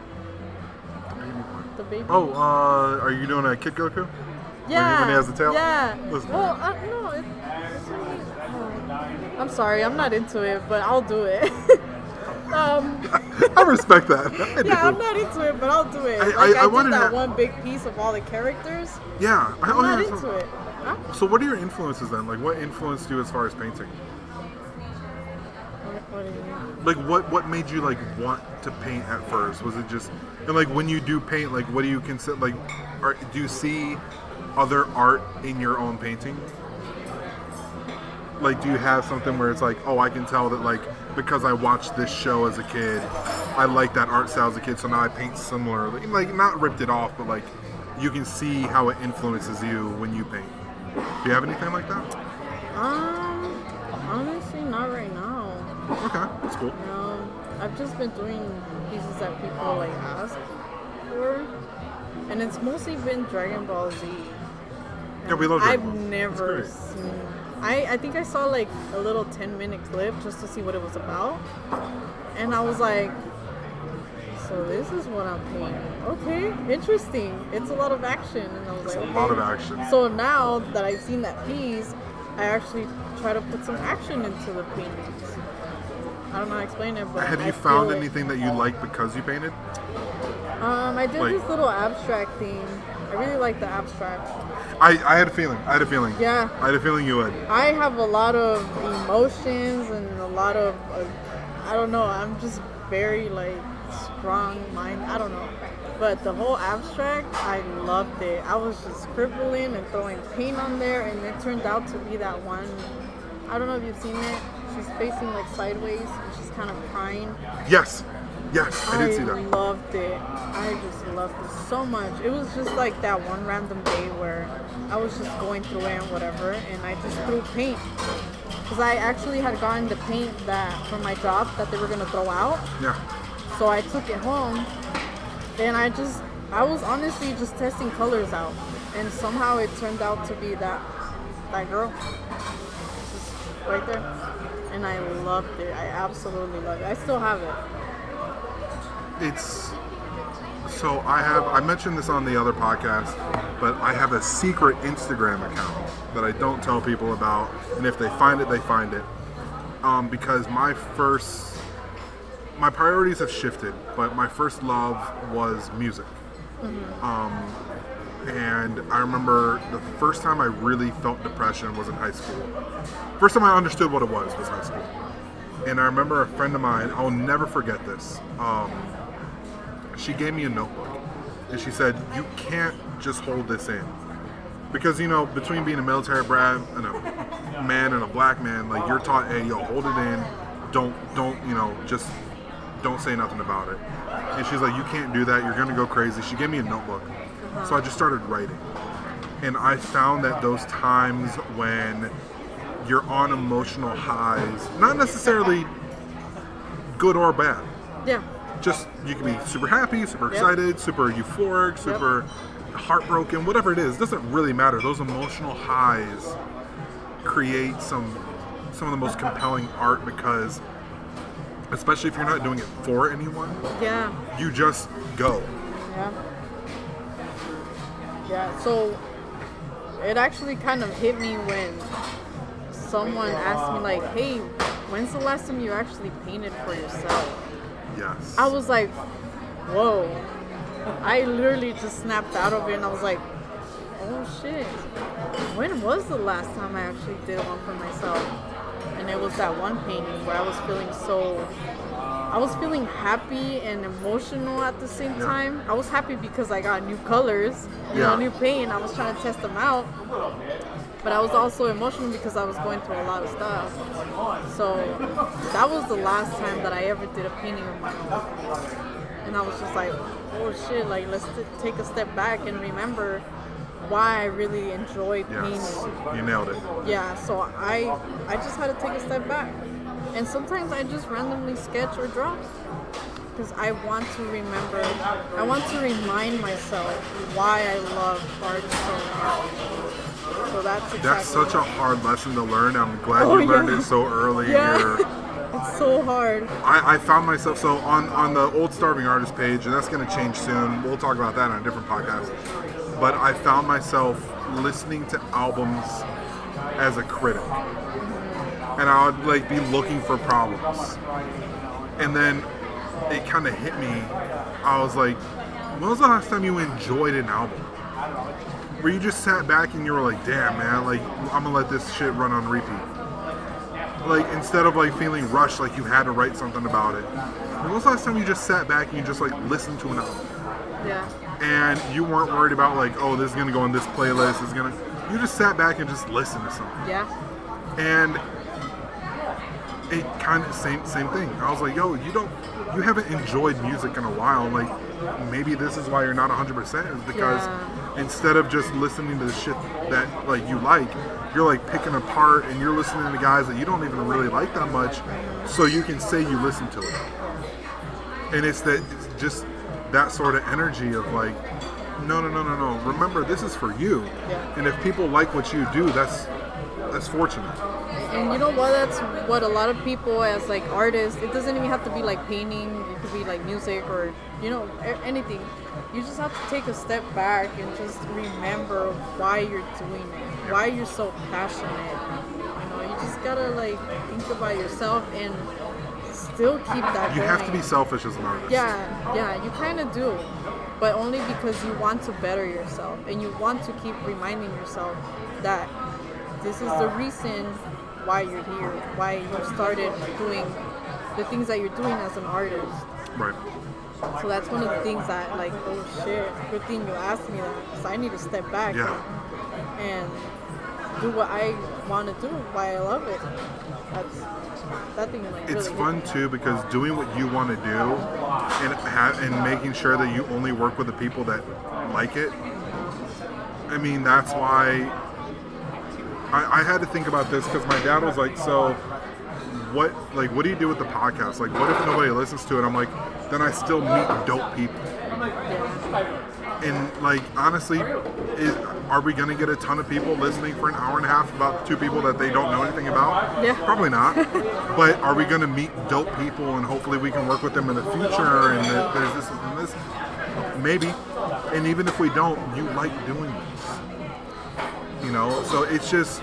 The baby. Oh, are you doing a Kid Goku? Yeah. When he has the tail? Yeah. Listen. Well, no. I'm sorry, I'm not into it, but I'll do it. I respect that. I'm not into it, but I'll do it. I did that one big piece of all the characters. Yeah. I'm not into it. Huh? So what are your influences then? Like, what influenced you as far as painting? What do you mean? Like, what made you, like, want to paint at first? Was it just... And, like, when you do paint, like, what do you consider... Like, do you see other art in your own painting? Like, do you have something where it's like, oh, I can tell that, like, because I watched this show as a kid, I like that art style as a kid, so now I paint similar. Like, not ripped it off, but, like, you can see how it influences you when you paint. Do you have anything like that? Honestly, not right now. Okay, that's cool. No, I've just been doing pieces that people, like, ask for. And it's mostly been Dragon Ball Z. Yeah, we love Dragon Ball. I've never seen... I think I saw like a little 10-minute clip just to see what it was about. And I was like, so this is what I'm painting. Okay, interesting. It's a lot of action. And I was like, a lot of action. So now that I've seen that piece, I actually try to put some action into the paintings. I don't know how to explain it, but have you found anything that you like because you painted? I did this little abstract thing. I really like the abstract. I had a feeling. Yeah. I had a feeling you would. I have a lot of emotions and a lot of, I don't know, I'm just very, like, strong mind. I don't know. But the whole abstract, I loved it. I was just scribbling and throwing paint on there, and it turned out to be that one. I don't know if you've seen it. She's facing, like, sideways, and she's kind of crying. Yes, I did see that. I loved it. I just loved it so much. It was just like that one random day where I was just going through it and whatever, and I just threw paint. Because I actually had gotten the paint that from my job that they were going to throw out. Yeah. So I took it home, and I was honestly just testing colors out. And somehow it turned out to be that girl. Just right there. And I loved it. I absolutely loved it. I still have it. So I mentioned this on the other podcast, but I have a secret Instagram account that I don't tell people about, and if they find it, they find it. Because my priorities have shifted, but my first love was music. Mm-hmm. And I remember the first time I really felt depression was in high school. First time I understood what it was high school. And I remember a friend of mine, I'll never forget this. She gave me a notebook, and she said, you can't just hold this in. Because, you know, between being a military brat and a man and a black man, like, you're taught, hey, yo, hold it in, don't, you know, just don't say nothing about it. And she's like, you can't do that, you're gonna go crazy. She gave me a notebook. So I just started writing. And I found that those times when you're on emotional highs, not necessarily good or bad. Yeah. Just, you can be super happy, super excited, super euphoric, super heartbroken, whatever it is. It doesn't really matter. Those emotional highs create some of the most compelling art because, especially if you're not doing it for anyone, you just go. Yeah, so it actually kind of hit me when someone asked me, like, hey, when's the last time you actually painted for yourself? Yes. I was like, whoa. I literally just snapped out of it, and I was like, oh shit. When was the last time I actually did one for myself? And it was that one painting where I was feeling so I was feeling happy and emotional at the same time. I was happy because I got new colors, new paint. I was trying to test them out. But I was also emotional because I was going through a lot of stuff. So that was the last time that I ever did a painting of my own. And I was just like, oh shit, like let's take a step back and remember why I really enjoyed painting. You nailed it. Yeah, so I just had to take a step back. And sometimes I just randomly sketch or draw. Because I want to remember, I want to remind myself why I love art so much. So that's such a hard lesson to learn. I'm glad you learned it so early. Yeah. It's so hard. I found myself, so on the Old Starving Artist page, and that's going to change soon. We'll talk about that on a different podcast. But I found myself listening to albums as a critic. And I would like be looking for problems. And then it kind of hit me. I was like, when was the last time you enjoyed an album? Where you just sat back and you were like, damn man, like I'm gonna let this shit run on repeat. Like instead of like feeling rushed like you had to write something about it. When was the last time you just sat back and you just like listened to an album? Yeah. And you weren't worried about like, oh, this is gonna go in this playlist, you just sat back and just listened to something. Yeah. And it kind of same thing. I was like, yo, you haven't enjoyed music in a while. Like maybe this is why you're not 100%, is because instead of just listening to the shit that like you like, you're like picking apart and you're listening to guys that you don't even really like that much, so you can say you listen to it. And it's just that sort of energy of like, no. Remember, this is for you. Yeah. And if people like what you do, that's fortunate. And you know what? That's what a lot of people as like artists, it doesn't even have to be like painting, it could be like music or, anything. You just have to take a step back and just remember why you're doing it, why you're so passionate. You just gotta like think about yourself and still keep that going. You have to be selfish as an artist. Yeah, you kind of do. But only because you want to better yourself and you want to keep reminding yourself that this is the reason why you're here, why you started doing the things that you're doing as an artist. Right. So that's one of the things that, like, oh shit, good thing you asked me that, because I need to step back and do what I want to do, why I love it. That thing like it's really fun too, because doing what you want to do and making sure that you only work with the people that like it. I mean, that's why I had to think about this, because my dad was like, so what do you do with the podcast? Like, what if nobody listens to it? I'm like, then I still meet dope people. And like, honestly, are we going to get a ton of people listening for an hour and a half about two people that they don't know anything about? Yeah. Probably not. But are we going to meet dope people and hopefully we can work with them in the future, and there's this and this? Maybe. And even if we don't, you like doing this. So it's just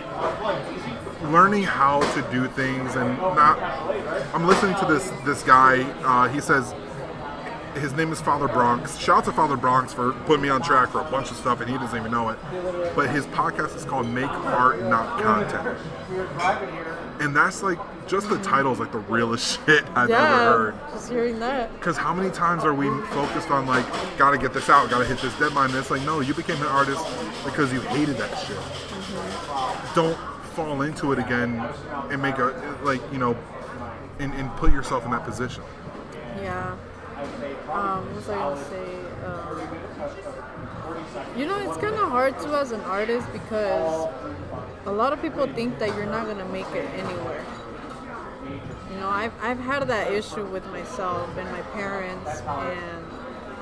learning how to do things and not. I'm listening to this guy. He says his name is Father Bronx. Shout out to Father Bronx for putting me on track for a bunch of stuff, and he doesn't even know it. But his podcast is called Make Art, Not Content. And that's like, just the title's like the realest shit I've ever heard. Just hearing that. Because how many times are we focused on like, gotta get this out, gotta hit this deadline? And it's like, no, you became an artist because you hated that shit. Mm-hmm. Don't fall into it again and make and put yourself in that position. Yeah. What was I gonna say? It's kind of hard too as an artist, because a lot of people think that you're not gonna make it anywhere. I've had that issue with myself and my parents, and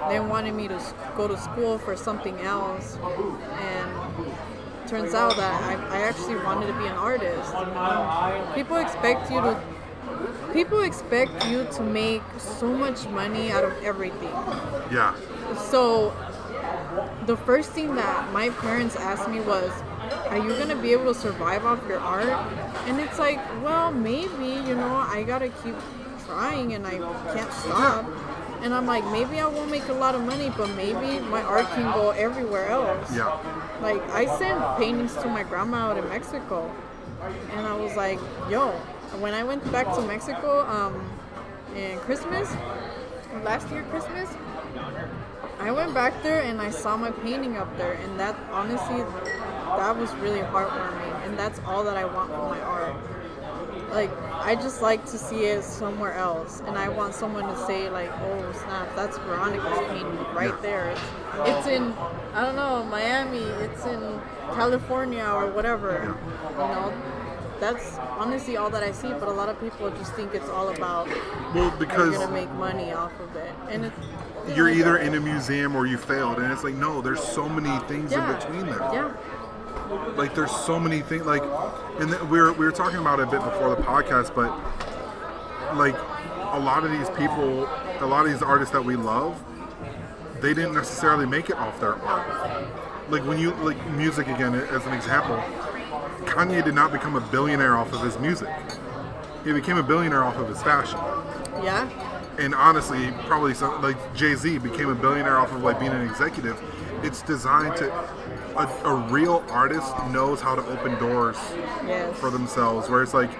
they wanted me to go to school for something else, and turns out that I actually wanted to be an artist. People expect you to make so much money out of everything. Yeah. So the first thing that my parents asked me was, are you going to be able to survive off your art? And it's like, well, maybe, I got to keep trying and I can't stop. And I'm like, maybe I won't make a lot of money, but maybe my art can go everywhere else. Yeah. Like, I sent paintings to my grandma out in Mexico. And I was like, yo, when I went back to Mexico, And Christmas, last year Christmas, I went back there and I saw my painting up there, and that honestly, that was really heartwarming, and that's all that I want from my art. Like, I just like to see it somewhere else, and I want someone to say like, oh snap, that's Veronica's painting right there. It's in, I don't know, Miami, it's in California or whatever, you know. That's honestly all that I see, but a lot of people just think it's all about, because you're gonna make money off of it, and you're either in a museum or you failed, and it's like, no, there's so many things in between there. Yeah. Like, there's so many things, like, and we were talking about it a bit before the podcast, but like, a lot of these people, a lot of these artists that we love, they didn't necessarily make it off their art. Like, when you, like, music again, as an example, Kanye did not become a billionaire off of his music. He became a billionaire off of his fashion. Yeah. And honestly, probably like Jay-Z became a billionaire off of like being an executive. It's designed to, a real artist knows how to open doors for themselves. Where it's like,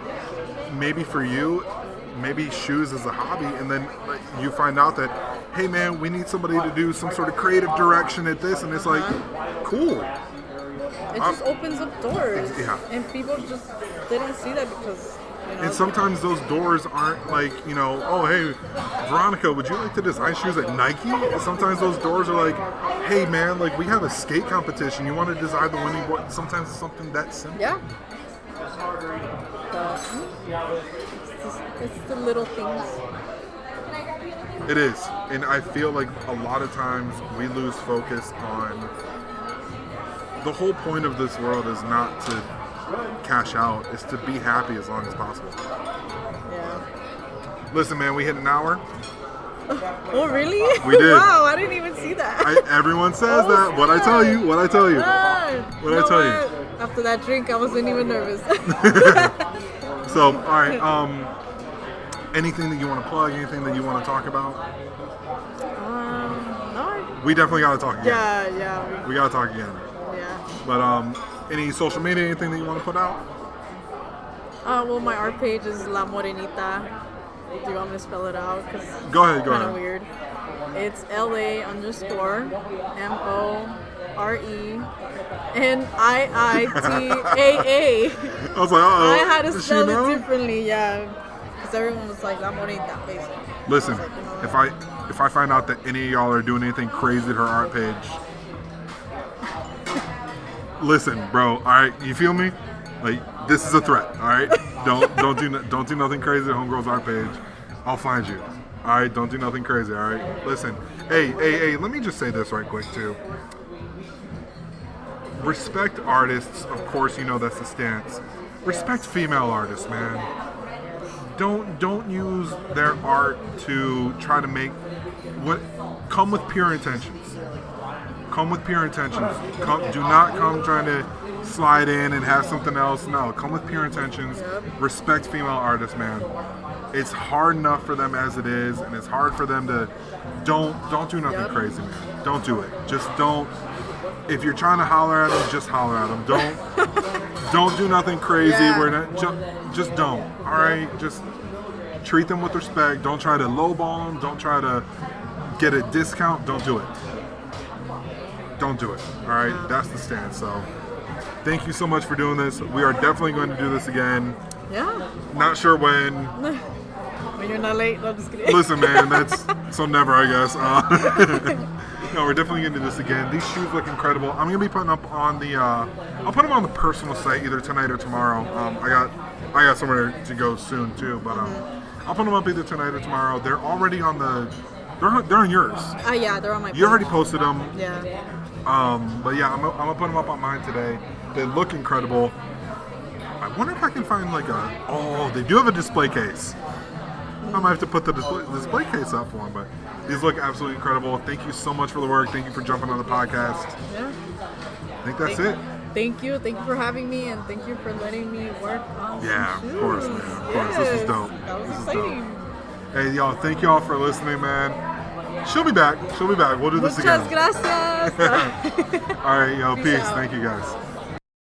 maybe for you, maybe shoes is a hobby, and then like, you find out that, hey man, we need somebody to do some sort of creative direction at this, and it's like, cool. It just opens up doors, and people they don't see that because, you know. And sometimes those doors aren't like, you know, oh hey, Veronica, would you like to design shoes at Nike? And sometimes those doors are like, hey man, like we have a skate competition, you want to design the winning board? Sometimes it's something that simple. Yeah. It's the little things. It is, and I feel like a lot of times we lose focus on. The whole point of this world is not to cash out, it's to be happy as long as possible. Yeah. Listen, man, we hit an hour. Oh, really? We did. Wow, I didn't even see that. Everyone says that. What I tell you. What I tell you. After that drink, I wasn't even nervous. So, all right. Anything that you want to plug? Anything that you want to talk about? No. We definitely got to talk again. Yeah. We got to talk again. But any social media, anything that you want to put out? Well, my art page is La Morenita. Do you want me to spell it out? Cause go ahead. It's kind of weird. It's LA_MORENIITA. I was like, uh-oh. I had to spell it differently, because everyone was like La Morenita, basically. Listen, if I find out that any of y'all are doing anything crazy to her art page. Listen, bro. All right, you feel me? Like, this is a threat. All right, don't do nothing crazy to Homegirl's art page. I'll find you. All right, don't do nothing crazy. All right, listen. Hey. Let me just say this right quick too. Respect artists, of course. You know that's the stance. Respect female artists, man. Don't use their art to try to make what. Come with pure intentions. Come with pure intentions. Do not come trying to slide in and have something else. No, come with pure intentions. Respect female artists, man. It's hard enough for them as it is, and it's hard for them to don't do nothing crazy, man. Don't do it. Just don't. If you're trying to holler at them, just holler at them. Don't do nothing crazy. Just don't. All right, just treat them with respect. Don't try to lowball them. Don't try to get a discount. Don't do it. Don't do it. All right, that's the stance. So, thank you so much for doing this. We are definitely going to do this again. Yeah. Not sure when. When you're not late. No, I'm just kidding. Listen, man, that's so never, I guess. No, we're definitely going to do this again. These shoes look incredible. I'm going to be putting up on the. I'll put them on the personal site either tonight or tomorrow. I got somewhere to go soon too, but I'll put them up either tonight or tomorrow. They're already on the. They're on yours. Yeah, they're on my page. You already posted them. Yeah. But yeah, I'm gonna put them up on mine today. They look incredible. I wonder if I can find like they do have a display case. I might have to put the display case up for them, but these look absolutely incredible. Thank you so much for the work. Thank you for jumping on the podcast. Yeah. I think that's it. Thank you for having me, and thank you for letting me work on some shoes. Of course, man. Of course. This was dope. That was exciting. Hey, y'all, thank y'all for listening, man. She'll be back. We'll do this again. Muchas gracias. All right, yo, peace. Thank you, guys.